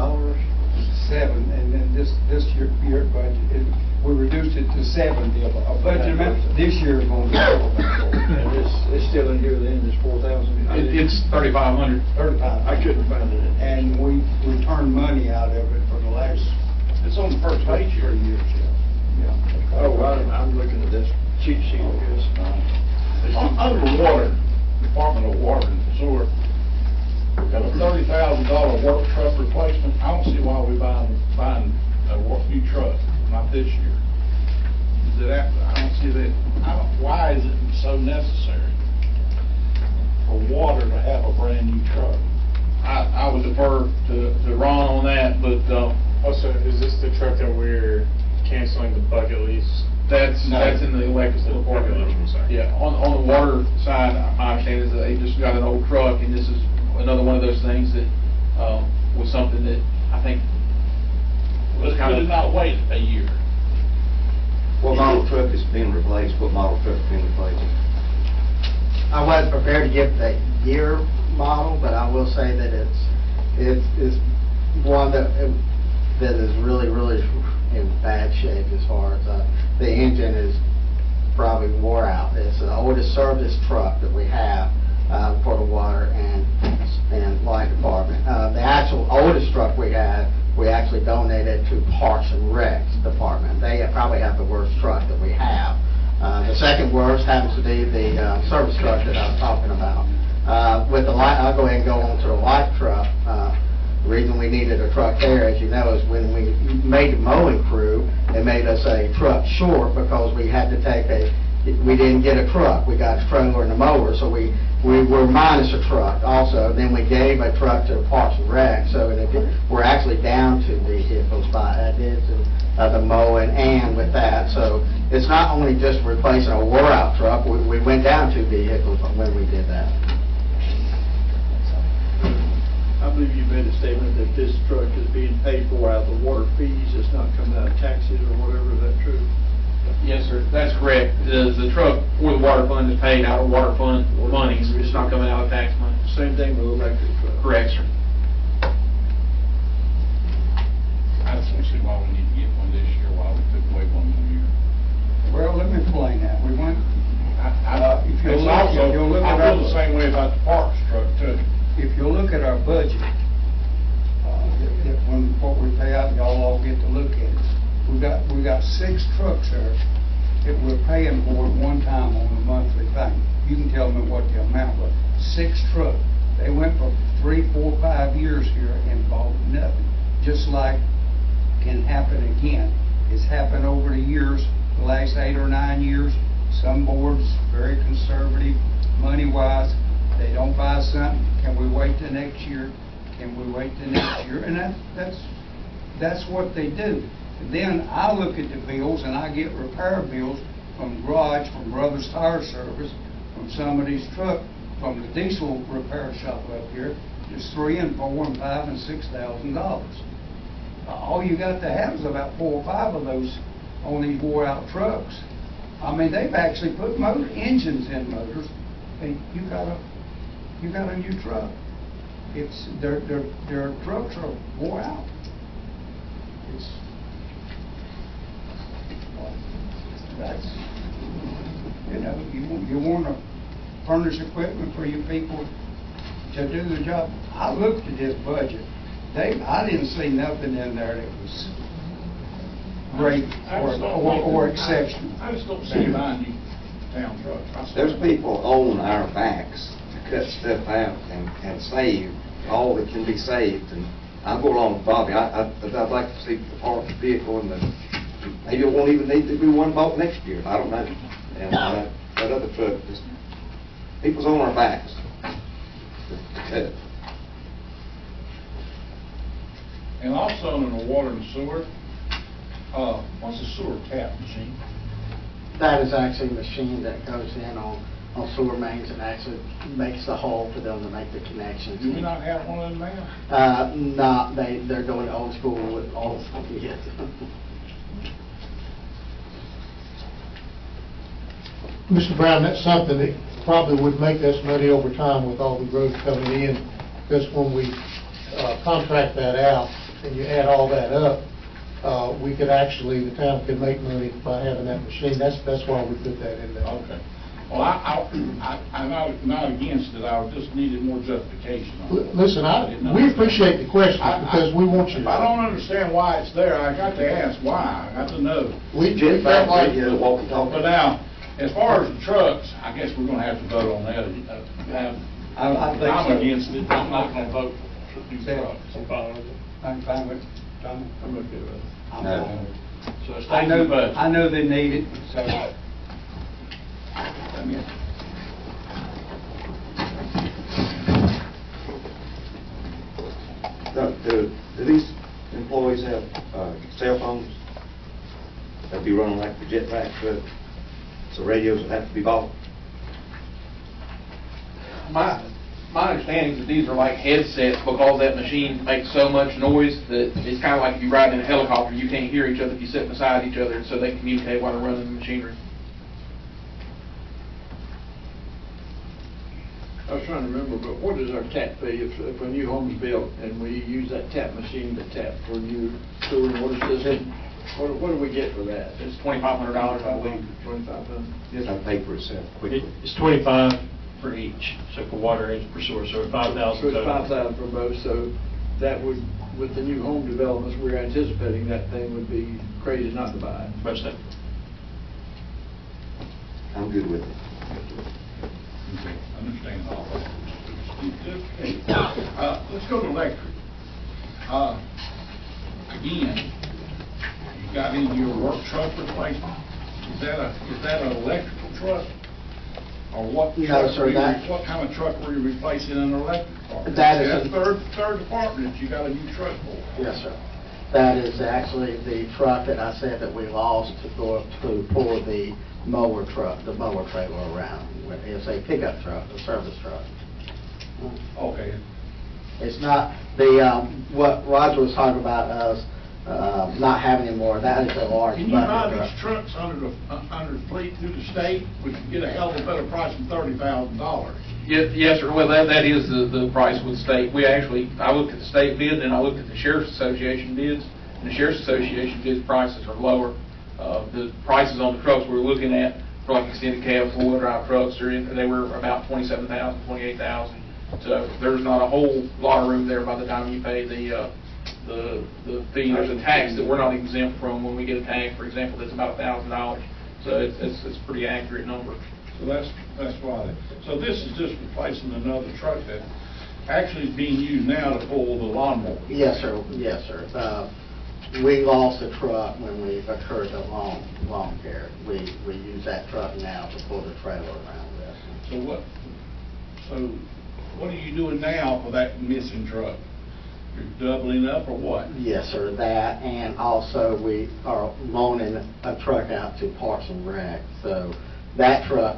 A: $7, and then this year budget, we reduced it to 70. Our budget amount this year is going to be
F: And it's still in here then, it's 4,000.
D: It's 3,500.
A: 35.
F: I couldn't find it.
A: And we returned money out of it for the last.
E: It's on the first page here.
A: 3 years, yeah.
F: Oh, I'm looking at this cheat sheet of this.
E: Under water, Department of Water and Sewer, got a $30,000 work truck replacement. I don't see why we buying a new truck, not this year. I don't see that. Why is it so necessary for water to have a brand new truck?
M: I would defer to Ron on that, but,
C: Also, is this the truck that we're canceling the bucket lease?
M: that's in the electric department.
C: I'm sorry.
M: Yeah, on the water side, my understanding is that they just got an old truck, and this is another one of those things that, was something that I think was kind
E: Could
M: of.
E: it not wait a year?
I: What model truck is being replaced? What model truck is being replaced?
L: I wasn't prepared to give the year model, but I will say that it's one that is really in bad shape as far as the engine is probably wore out. It's the oldest service truck that we have for the water and light department. The actual oldest truck we had, we actually donated to Parks and Recs department. They probably have the worst truck that we have. The second worst happens to be the service truck that I was talking about. With the light, I'll go ahead and go on to the light truck. The reason we needed a truck there, as you know, is when we made the mowing crew, they made us a truck short because we had to take we didn't get a truck. We got a trailer and a mower, so we were minus a truck also. Then we gave a truck to Parks and Rec, so we're actually down 2 vehicles by the mowing and with that. So it's not only just replacing a wore-out truck, we went down 2 vehicles when we did that.
F: I believe you made a statement that this truck is being paid for out of the water fees, it's not coming out of taxes or whatever, is that true?
M: Yes, sir, that's correct. The truck for the water fund is paid out of water fund monies. It's not coming out of tax money.
F: Same thing with electric truck.
M: Correct, sir.
E: I just don't see why we need to get one this year, why we took away one more year.
A: Well, let me explain that. We went, if you
E: It's
A: look,
E: also,
A: if you look
E: I
A: at
E: feel the same way about the Parks truck too.
A: if you look at our budget, what we pay out, y'all all get to look at it. We got 6 trucks there that we're paying for at one time on a monthly thing. You can tell me what the amount was. 6 trucks. They went for 3, 4, 5 years here and bought nothing. Just like can happen again. It's happened over the years, the last 8 or 9 years. Some boards, very conservative, money-wise, they don't buy something. Can we wait till next year? Can we wait till next year? And that's what they do. Then I look at the bills and I get repair bills from garage, from Brothers Tire Service from some of these trucks, from the diesel repair shop up here, is $3 and $4 and $5 and $6,000. All you got to have is about 4 or 5 of those on these wore-out trucks. I mean, they've actually put engines in motors, and you got a new truck. It's their trucks are wore out. That's, you want to furnish equipment for you people to do the job. I looked at this budget. I didn't see nothing in there that was great or exceptional.
E: I just don't see buying new town trucks.
I: There's people on our backs to cut stuff out and save all that can be saved, and I'll go along with Bobby. I'd like to see the parked vehicle, and maybe it won't even need to be one bought next year. I don't know. And that other truck, just people's on our backs to cut it.
E: And also in the water and sewer, what's a sewer tap machine?
L: That is actually a machine that goes in on sewer mains and actually makes the hole for them to make the connections.
E: Do we not have one of them now?
L: No, they're going old school with old school kids.
K: Mr. Brown, that's something that probably would make us money over time with all the growth coming in, because when we contract that out and you add all that up, we could actually, the town could make money by having that machine. That's why we put that in there.
E: Okay. Well, I'm not against it, I just needed more justification on it.
K: Listen, we appreciate the question because we want you to.
E: If I don't understand why it's there, I got to ask why, I got to know.
K: We
I: felt like
E: But now, as far as the trucks, I guess we're gonna have to vote on that.
A: I think
E: I'm
A: so.
E: against it, I'm not gonna vote for new trucks.
A: I'm fine with it. Tom?
E: I'm okay with it.
A: I'm
I: No.
A: fine with it.
E: So it's
A: I know,
E: budget.
A: I know they need it, so. I mean,
I: Do these employees have cell phones? They'll be running like the jetpack truck, so radios would have to be bought?
D: My understanding is that these are like headsets because that machine makes so much noise that it's kind of like if you ride in a helicopter, you can't hear each other if you sit beside each other, and so they communicate while they're running the machinery.
F: I was trying to remember, but what is our tap fee if a new home's built and we use that tap machine to tap for new sewer and water system? What do we get for that?
D: It's $2,500, I believe.
F: $2,500?
I: That'll pay for itself quickly.
J: It's 25 for each, so for water and for sewer, so 5,000
F: So it's
J: total.
F: 5,000 for both, so that would, with the new home developments, we're anticipating that thing would be crazy not to buy it.
J: Much that.
I: I'm good with it.
E: Okay, understand all that. Let's go to electric. Again, you got into your work truck replacement. Is that an electrical truck? Or what?
L: No,
E: truck
L: sir,
E: were you-
L: that-
E: What kind of truck were you replacing in an electric car?
L: That is
E: That's
L: a-
E: third department that you got a new truck for.
L: Yes, sir. That is actually the truck that I said that we lost to go up to pull the mower truck, the mower trailer around. It's a pickup truck, a service truck.
E: Okay.
L: It's not the, what Roger was talking about us not having any more, that is a large
E: Can you buy
L: bucket truck.
E: these trucks under the fleet through the state? We could get a hell of a better price than $30,000.
D: Yes, sir. Well, that is the price with the state. I looked at the state bid, and I looked at the Sheriff's Association bids, and the Sheriff's Association bids prices are lower. The prices on the trucks we were looking at for like extended cab, four-wheel drive trucks, they were about $27,000, $28,000. So there's not a whole lot of room there by the time you pay the fee. There's a tax that we're not exempt from when we get a tag, for example, that's about $1,000. So it's a pretty accurate number.
E: So that's why. So this is just replacing another truck that actually is being used now to pull the lawnmower.
L: Yes, sir, yes, sir. We lost a truck when we occurred the lawn care. We use that truck now to pull the trailer around with.
E: So what are you doing now for that missing truck? You're doubling up or what?
L: Yes, sir, that, and also we are loaning a truck out to Parks and Rec. So that truck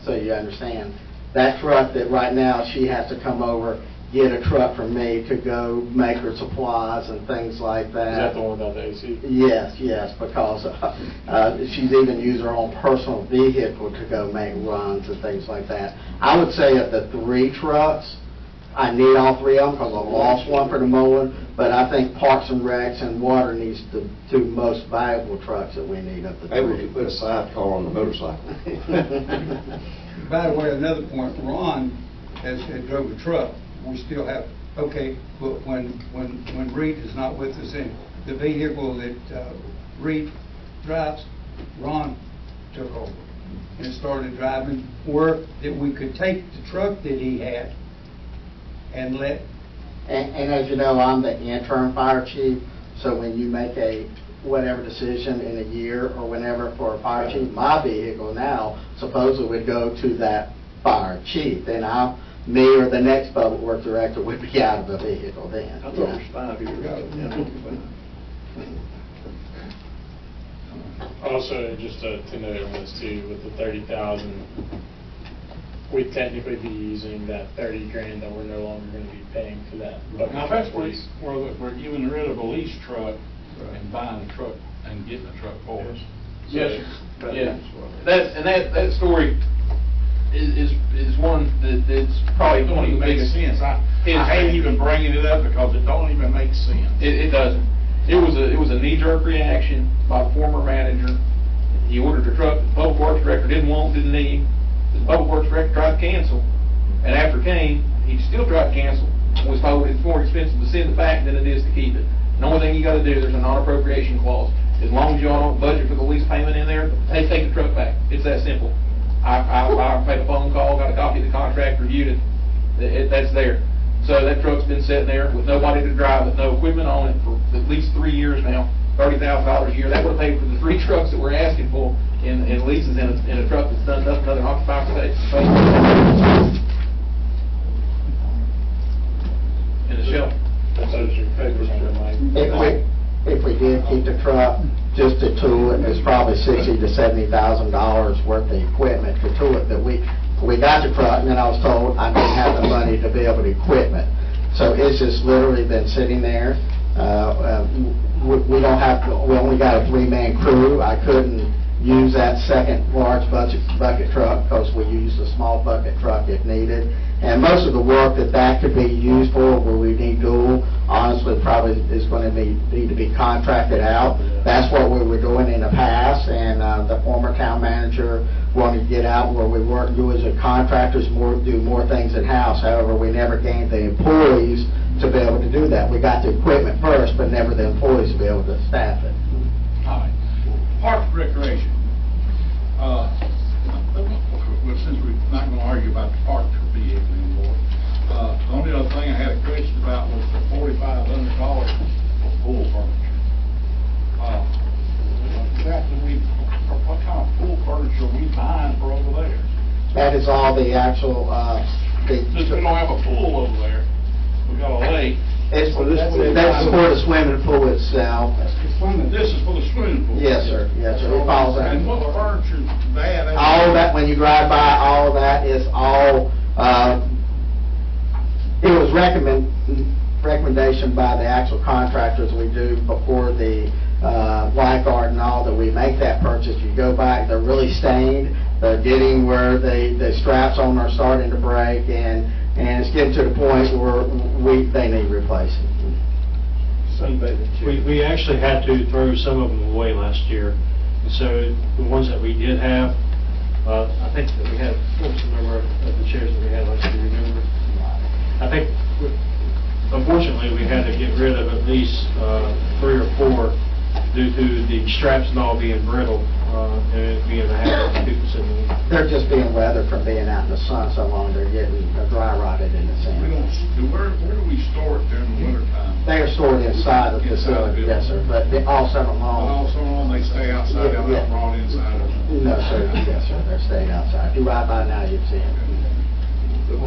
L: so you understand. That truck that right now, she has to come over, get a truck from me to go make her supplies and things like that.
J: Is that the one without the AC?
L: Yes, because she's even used her own personal vehicle to go make runs and things like that. I would say of the 3 trucks, I need all 3 of them because I lost one for the mowing, but I think Parks and Recs and Water needs the 2 most valuable trucks that we need of the 3.
I: Maybe we could put a sidecar on the motorcycle.
A: By the way, another point, Ron has drove a truck. We still have, okay, but when Reed is not with us in the vehicle that Reed drives, Ron took over and started driving work that we could take the truck that he had and let.
L: And as you know, I'm the interim fire chief, so when you make a whatever decision in a year or whenever for a fire chief, my vehicle now supposedly would go to that fire chief. Then me or the next public works director would be out of the vehicle then.
F: I thought it was 5 years ago.
J: Also, just to note on this too, with the 30,000, we'd technically be using that 30 grand that we're no longer going to be paying for that.
E: Now, that's where we're getting rid of a lease truck and buying a truck and getting a truck for us.
M: Yes, sir. Yeah. That story is one that's probably
E: It don't
M: one of
E: even
M: the
E: make
M: biggest.
E: sense. I hate even bringing it up because it don't even make sense.
M: It doesn't. It was a knee-jerk reaction by the former manager. He ordered a truck the public works director didn't need. The public works director tried to cancel, and after came, he still tried to cancel. Was told it's more expensive to send it back than it is to keep it. And the only thing you got to do, there's a non-appropriation clause. As long as y'all don't budget for the lease payment in there, they take the truck back. It's that simple. I made a phone call, got a copy of the contract, reviewed it. That's there. So that truck's been sitting there with nobody to drive it, no equipment on it for at least 3 years now, $30,000 a year. That would have paid for the 3 trucks that we're asking for in leases in a truck that's done nothing other than occupy space. In the shelf.
L: If we did keep the truck, just to tool it, it's probably $60,000 to $70,000 worth of equipment to tool it. That we got the truck, and then I was told I didn't have the money to be able to equipment. So it's just literally been sitting there. We don't have. We only got a 3-man crew. I couldn't use that second large bucket truck because we use a small bucket truck if needed. And most of the work that could be used for, where we need dual, honestly, probably is going to need to be contracted out. That's what we were doing in the past, and the former town manager wanted to get out where we weren't doing as contractors, do more things in-house. However, we never gained the employees to be able to do that. We got the equipment first, but never the employees to be able to staff it.
E: All right. Parks and Recreation. Well, since we're not going to argue about the parks vehicle anymore, the only other thing I had a question about was the $4,500 for pool furniture. What kind of pool furniture are we buying for over there?
L: That is all the actual,
E: Since we don't have a pool over there, we got a lake.
L: that's for the swimming pool itself.
E: This is for the swimming pool?
L: Yes, sir. Yes, sir. It falls out.
E: And what furniture is that?
L: All that, when you drive by, all of that is all, it was recommendation by the actual contractors we do before the lifeguard and all, that we make that purchase. You go back, they're really stained, they're getting where the straps on are starting to break, and it's getting to the point where they need replacing.
J: We actually had to throw some of them away last year. And so the ones that we did have, I think that we had, what was the number of the chairs that we had last year, remember? I think, unfortunately, we had to get rid of at least 3 or 4 due to the straps and all being brittle and it being a habit of people sitting in.
L: They're just being weathered from being out in the sun so long, they're getting dry rotted in the sand.
E: Where do we store it during the wintertime?
L: They are stored inside the facility, yes, sir, but all summer long.
E: All summer long, they stay outside, they're not brought inside?
L: No, sir, yes, sir, they're staying outside. If you ride by now, you'd see them.
F: The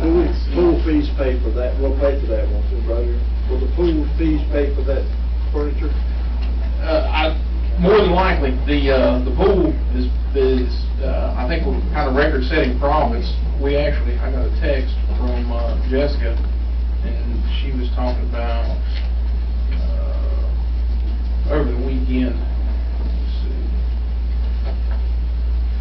F: pool fees pay for that, we'll pay for that one too, brother. Will the pool fees pay for that furniture?
M: More than likely, the pool is I think we're kind of record-setting profits. I got a text from Jessica, and she was talking about, over the weekend, let's see.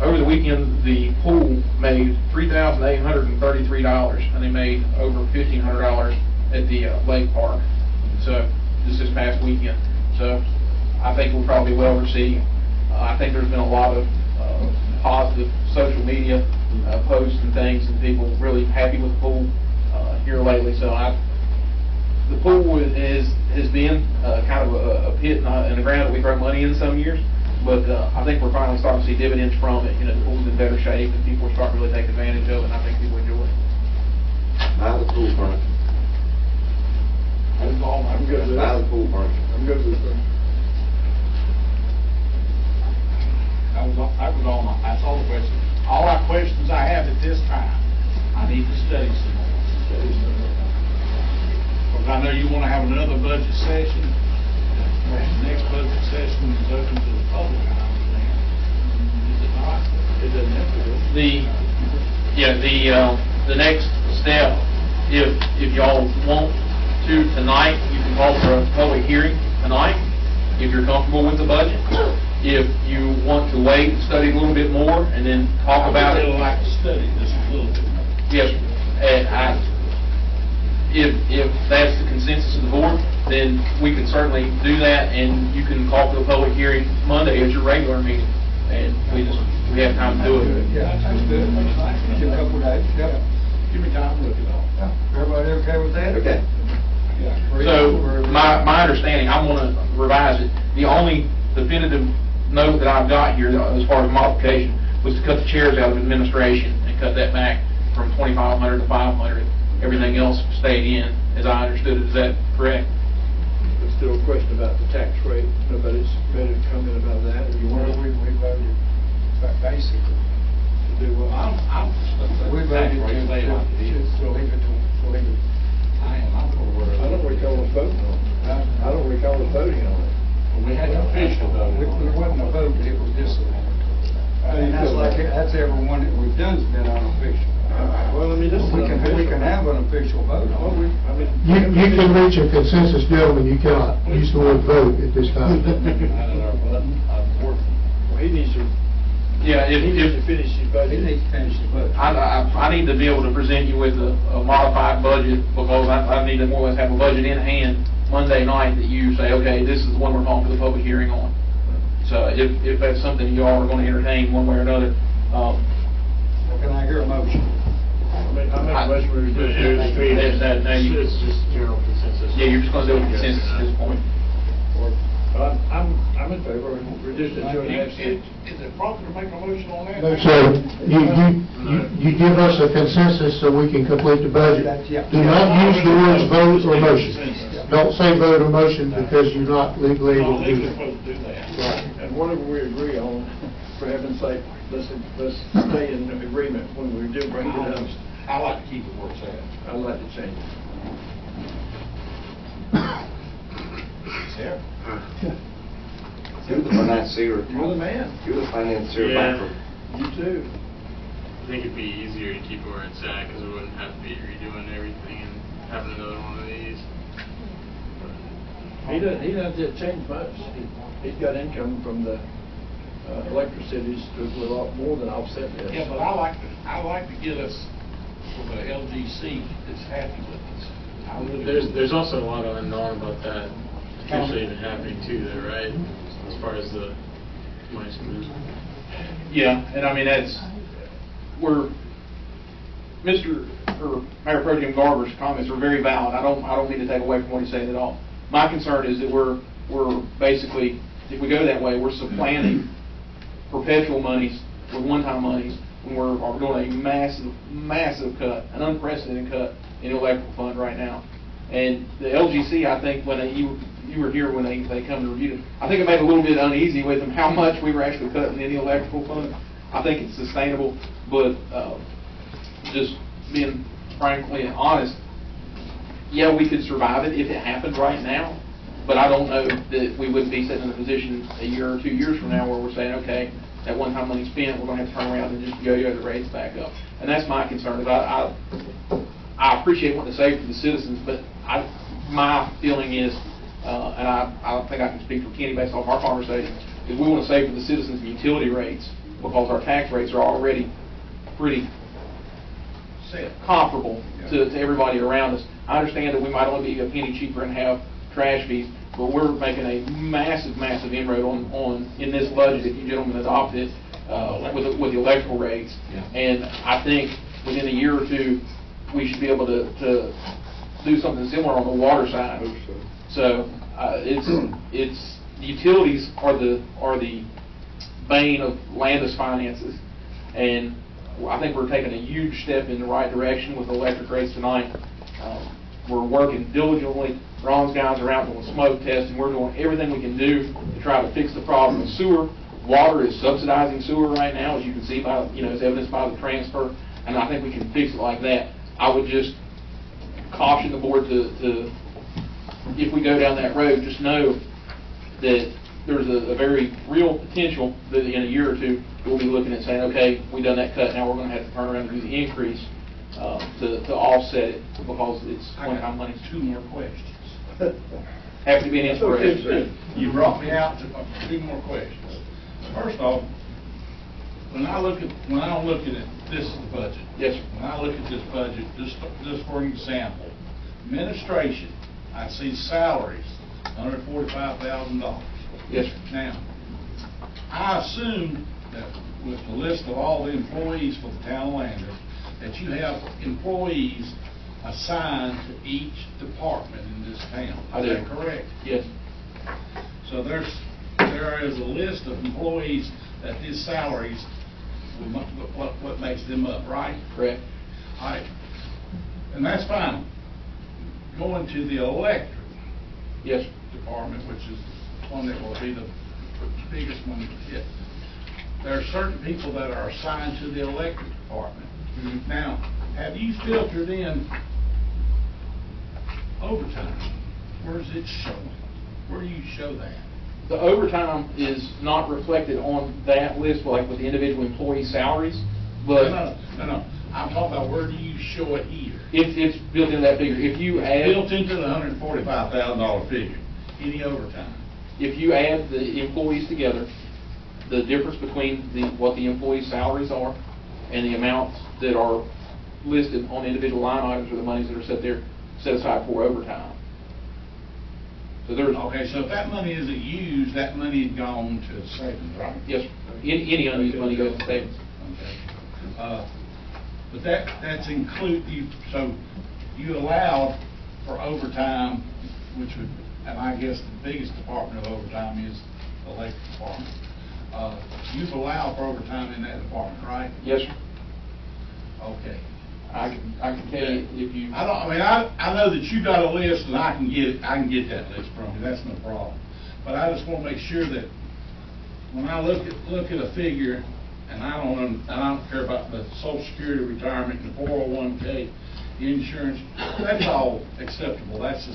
M: Over the weekend, the pool made $3,833, and they made over $1,500 at the lake park. So, this past weekend. So, I think we'll probably well received. I think there's been a lot of positive social media posts and things, and people really happy with the pool here lately. So the pool has been kind of a pit in the ground that we throw money in some years, but I think we're finally starting to see dividends from it. The pool's in better shape, and people are starting to really take advantage of it, and I think people enjoy it.
I: Buy the pool furniture.
F: I'm good with
I: Buy the
F: that.
I: pool furniture.
F: I'm good with that.
E: That's all the questions. All our questions I have at this time, I need to study some more. Because I know you want to have another budget session. The next budget session is open to the public, I understand. Is it not?
F: It doesn't have to be.
D: The next step, if y'all want to tonight, you can call for a public hearing tonight, if you're comfortable with the budget. If you want to wait and study a little bit more and then talk about it.
E: I would really like to study this a little bit more.
D: Yes, and if that's the consensus of the board, then we can certainly do that, and you can call for the public hearing Monday at your regular meeting, and we have time to do it.
A: Yeah, that's good. Give a couple of days, yep.
E: Give me time to look at all.
A: Everybody okay with that?
I: Okay.
E: Yeah.
D: So, my understanding, I'm gonna revise it, the only definitive note that I've got here, as far as modification, was to cut the chairs out of administration and cut that back from 2,500 to 500. Everything else stayed in, as I understood it. Is that correct?
F: There's still a question about the tax rate. Nobody's made a comment about that.
E: We voted basically
F: To do what?
A: We voted to leave it to,
E: I'm for where.
F: I don't recall us voting on it. I don't recall us voting on it.
E: We had an official vote.
A: There wasn't a vote, it was just, and that's every one that we've done's been unofficial.
F: Well, I mean, this is
A: We can have an official vote
F: Oh,
A: on it.
K: You can reach a consensus, gentlemen, you cannot use the word vote at this time.
F: Well, he needs to,
D: Yeah,
F: he needs to
D: if,
F: finish his
A: He
F: budget.
A: needs to finish the vote.
D: I need to be able to present you with a modified budget, because I need to more or less have a budget in hand Monday night that you say, okay, this is the one we're calling for the public hearing on. So if that's something you all are going to entertain one way or another,
A: Well, can I hear a motion?
F: I make a motion we reduce it.
J: It's just general consensus.
D: yeah, you're just going to do a consensus at this point.
F: I'm in favor of reducing it to 2.5 cents.
E: Is it proper to make a motion on that?
K: So, you give us a consensus so we can complete the budget.
A: Yeah.
K: Do not use the words vote or motion. Don't say vote or motion, because you're not legally able to do that.
E: supposed to do that.
F: And whatever we agree on, for heaven's sake, let's stay in agreement when we do bring it up.
E: I like to keep it where it's at.
F: I'd like to change it.
E: Sarah?
I: You're the financier.
F: You're the man.
I: You're the financier
J: Yeah.
I: banker.
F: You too.
J: I think it'd be easier to keep it where it's at, because we wouldn't have to be redoing everything and having another one of these.
F: He doesn't have to change much. He's got income from the electricities to a lot more than offset this.
E: Yeah, but I like to get us from the LGC that's happy with us. I really do.
J: There's also a lot of unknown about that potentially even happening too, though, right? As far as the money's moved.
D: Yeah, and I mean, Mayor Pro Tem Garber's comments are very valid. I don't mean to take away from what he's saying at all. My concern is that we're basically, if we go that way, we're supplanting perpetual monies with one-time monies when we're doing a massive cut, an unprecedented cut in the electrical fund right now. And the LGC, I think, when you were here when they come to review it, I think it made a little bit uneasy with them how much we were actually cutting in the electrical fund. I think it's sustainable, but just being frankly honest, yeah, we could survive it if it happened right now, but I don't know that we wouldn't be sitting in a position a year or 2 years from now where we're saying, okay, that one-time money spent, we're gonna have to turn around and just yo-yo the rates back up. And that's my concern, is I appreciate wanting to save for the citizens, but my feeling is, and I don't think I can speak for Kenny based off our conversation, is we want to save for the citizens' utility rates, because our tax rates are already pretty comparable to everybody around us. I understand that we might only be a penny cheaper and have trash fees, but we're making a massive inroad on in this budget, if you gentlemen adopt it, with the electrical rates. And I think within a year or two, we should be able to do something similar on the water side. So it's utilities are the bane of Landis finances, and I think we're taking a huge step in the right direction with the electric rates tonight. We're working diligently. Ron's guys are out doing smoke testing. We're doing everything we can do to try to fix the problem with sewer. Water is subsidizing sewer right now, as you can see by, as evidenced by the transfer, and I think we can fix it like that. I would just caution the board to if we go down that road, just know that there's a very real potential that in a year or two, we'll be looking at saying, okay, we've done that cut, now we're going to have to turn around and do the increase to offset it, because it's one-time money.
E: Two more questions.
D: Have to be an inspiration.
E: You brought me out to two more questions. First off, when I'm looking at this is the budget.
D: Yes, sir.
E: When I look at this budget, just for an example, administration, I see salaries, $145,000.
D: Yes, sir.
E: Now, I assume that with the list of all the employees for the town of Landis, that you have employees assigned to each department in this town.
D: I do.
E: Is that correct?
D: Yes.
E: So there is a list of employees that these salaries, what makes them up, right?
D: Correct.
E: All right. And that's fine. Going to the electric
D: Yes,
E: department, which is one that will be the biggest one to hit. There are certain people that are assigned to the electric department.
D: Mm-hmm.
E: Now, have you filtered in overtime? Where's it showing? Where do you show that?
D: the overtime is not reflected on that list, like with the individual employee salaries, but
E: No. I'm talking about where do you show it here?
D: it's built into that figure. If you add,
E: Built into the $145,000 figure, any overtime.
D: if you add the employees together, the difference between what the employee salaries are and the amounts that are listed on individual line items are the monies that are set aside for overtime. So there's.
E: Okay, so if that money isn't used, that money is gone to savings, right?
D: Yes, sir. Any unused money goes to savings.
E: Okay. But that's so you allowed for overtime, which would, and I guess the biggest department of overtime is the electric department. You've allowed for overtime in that department, right?
D: Yes, sir.
E: Okay.
D: I can tell you if you.
E: I know that you got a list, and I can get that list from you. That's no problem. But I just want to make sure that when I look at a figure, and I don't care about the Social Security retirement and the 401k, the insurance, that's all acceptable. That's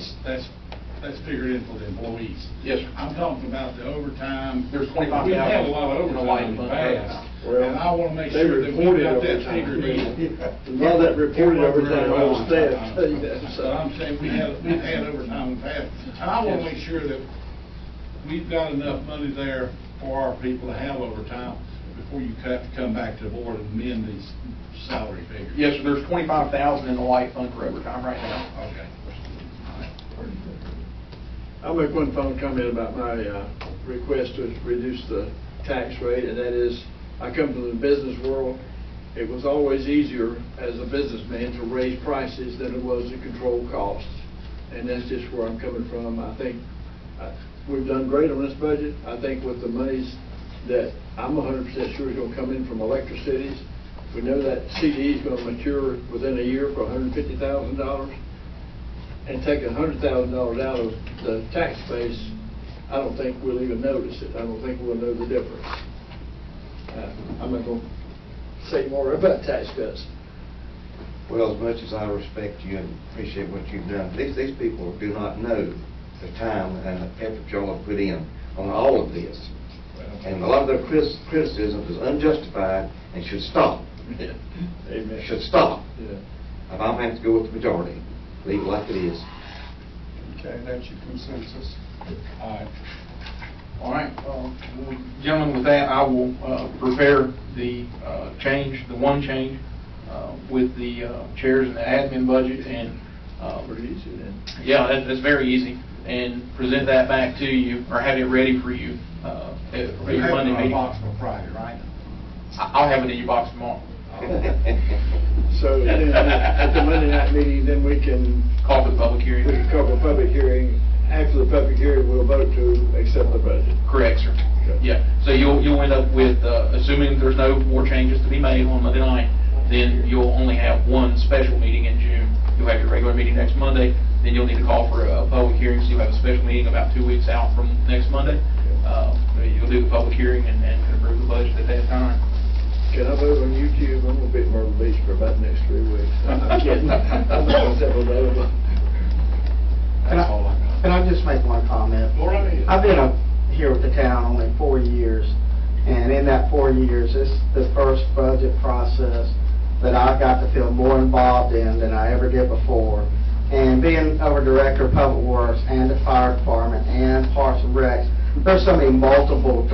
E: figured in for the employees.
D: Yes, sir.
E: I'm talking about the overtime.
D: There's 25,000
E: We've had a lot of
D: in the
E: overtime
D: light
E: in the
D: fund
E: past,
F: Well,
E: and I want to make
F: they
E: sure that we've
F: reported
E: got that
F: overtime.
E: figured in.
F: A lot of that reported overtime on staff, tell you that.
E: So I'm saying we've had overtime in the past, and I want to make sure that we've got enough money there for our people to have overtime before you have to come back to the board and amend these salary figures.
D: Yes, sir. There's 25,000 in the light fund for overtime right now.
E: Okay.
F: I'll make one final comment about my request to reduce the tax rate, and that is, I come from the business world. It was always easier as a businessman to raise prices than it was to control costs, and that's just where I'm coming from. I think we've done great on this budget. I think with the monies that I'm 100% sure is going to come in from electricities, we know that CD is going to mature within a year for $150,000. And taking $100,000 out of the tax base, I don't think we'll even notice it. I don't think we'll know the difference. I'm not going to say more about tax cuts.
I: Well, as much as I respect you and appreciate what you've done, these people do not know the time and the effort y'all have put in on all of this. And a lot of their criticism is unjustified and should stop.
B: Yeah. Amen.
I: Should stop.
B: Yeah.
I: If I'm having to go with the majority, leave it like it is.
A: Okay, that's your consensus.
M: All right, gentlemen, with that, I will prepare the change, the one change with the chairs and the admin budget, and
B: Pretty easy then.
M: yeah, that's very easy, and present that back to you, or have it ready for you at
E: You
M: your
E: have it
M: Monday
E: in our
M: meeting.
E: box for Friday, right?
M: I'll have it in your box tomorrow.
B: So then, at the Monday night meeting, then we can,
M: Call for the public hearing.
B: we can cover a public hearing. After the public hearing, we'll vote to accept the budget.
M: Correct, sir.
B: Okay.
M: Yeah, so you'll end up with, assuming there's no more changes to be made on Monday night, then you'll only have one special meeting in June. You'll have your regular meeting next Monday, then you'll need to call for a public hearing, so you'll have a special meeting about 2 weeks out from next Monday. You'll do the public hearing and approve the budget at that time.
B: Can I vote on YouTube? I'm gonna be at Myrtle Beach for about the next 3 weeks. I'm kidding. I'm not available.
L: Can I just make one comment?
E: Go right ahead.
L: I've been here with the town only 4 years, and in that 4 years, this is the first budget process that I got to feel more involved in than I ever did before. And being over Director of Public Works and the Fire Department and Parks and Recs, there's so many multiple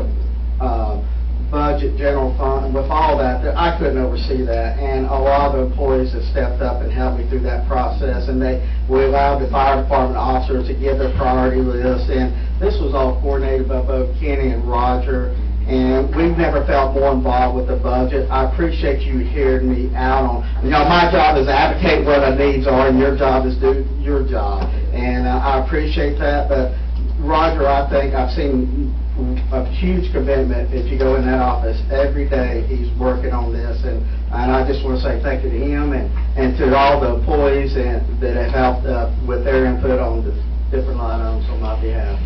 L: budget, general fund, with all that I couldn't oversee that. And a lot of the employees have stepped up and helped me through that process, and we allowed the fire department officers to give their priority list, and this was all coordinated by both Kenny and Roger, and we've never felt more involved with the budget. I appreciate you hearing me out on, my job is to advocate what our needs are, and your job is do your job, and I appreciate that. But Roger, I think I've seen a huge commitment. If you go in that office every day, he's working on this, and I just want to say thank you to him and to all the employees that have helped with their input on the different line items on my behalf.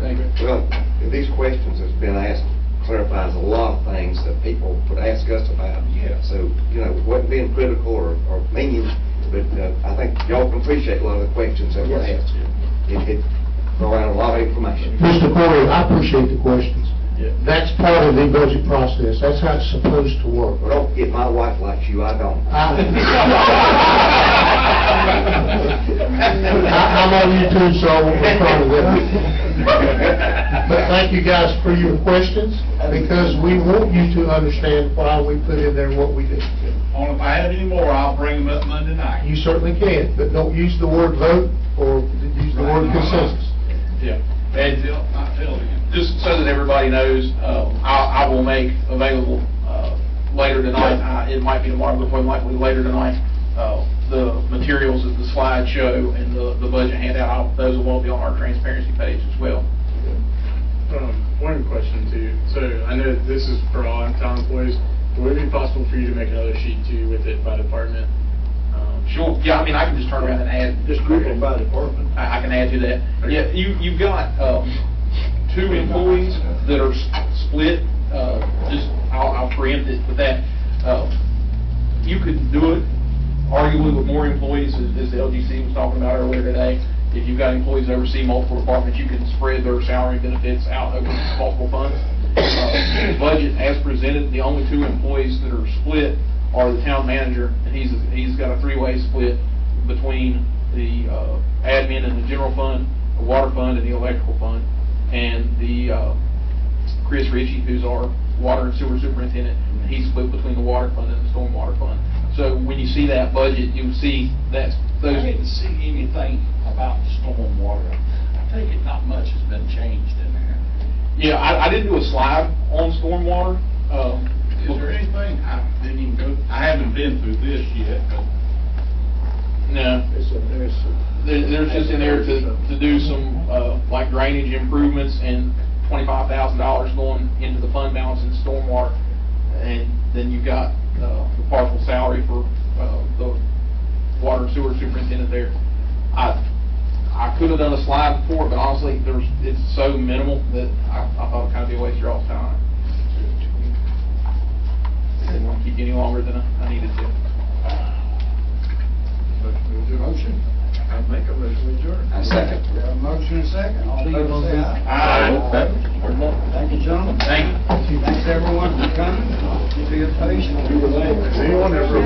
M: Thank you.
I: Well, these questions that's been asked clarifies a lot of things that people would ask us about.
E: Yeah.
I: So, wasn't being critical or mean, but I think y'all can appreciate a lot of the questions that were
L: Yes.
I: asked. It brought out a lot of information.
K: Mr. Corey, I appreciate the questions.
B: Yeah.
K: That's part of the budget process. That's how it's supposed to work.
I: Well, don't forget, my wife likes you, I don't.
K: I love you too, so I won't make fun of them. But thank you guys for your questions, because we want you to understand why we put in there what we did.
E: Only if I have any more, I'll bring them up Monday night.
K: You certainly can, but don't use the word vote or use the word consensus.
M: Yeah. And
E: Not tell you.
M: just so that everybody knows, I will make available later tonight, it might be tomorrow, but more than likely later tonight, the materials of the slideshow and the budget handout. Those will be on our transparency page as well.
J: One question to you. So I know this is for all town employees. Would it be possible for you to make another sheet too with it by department?
M: Sure. Yeah, I mean, I can just turn around and add.
B: Just group them by department.
M: I can add to that. Yeah, you've got 2 employees that are split. I'll preempt it with that. You could do it arguably with more employees, as the LGC was talking about earlier today. If you've got employees that oversee multiple departments, you can spread their salary benefits out over multiple funds. Budget as presented, the only 2 employees that are split are the town manager, and he's got a 3-way split between the admin and the general fund, the water fund, and the electrical fund. And the Chris Ritchie, who's our water and sewer superintendent, he's split between the water fund and the stormwater fund. So when you see that budget, you'll see that
E: I
M: those.
E: didn't see anything about the stormwater. I take it not much has been changed in there.
M: Yeah, I didn't do a slide on stormwater.
E: Is there anything, I didn't even go, I haven't been through this yet, but
M: No. There's just in there to do some, like drainage improvements and $25,000 going into the fund balance in stormwater. And then you've got, the partial salary for, the water and sewer superintendent there. I could have done a slide before, but honestly, it's so minimal that I thought it'd kind of be a waste of y'all's time. I didn't want to keep you any longer than I needed to.
B: Motion. I'll make a motion to adjourn.
I: I second.
A: We have a motion motion and a second. All in favor, say aye.
M: Aye.
A: Thank you, gentlemen.
M: Thank you.
A: Thanks, everyone, for coming. Be patient.
C: Anyone ever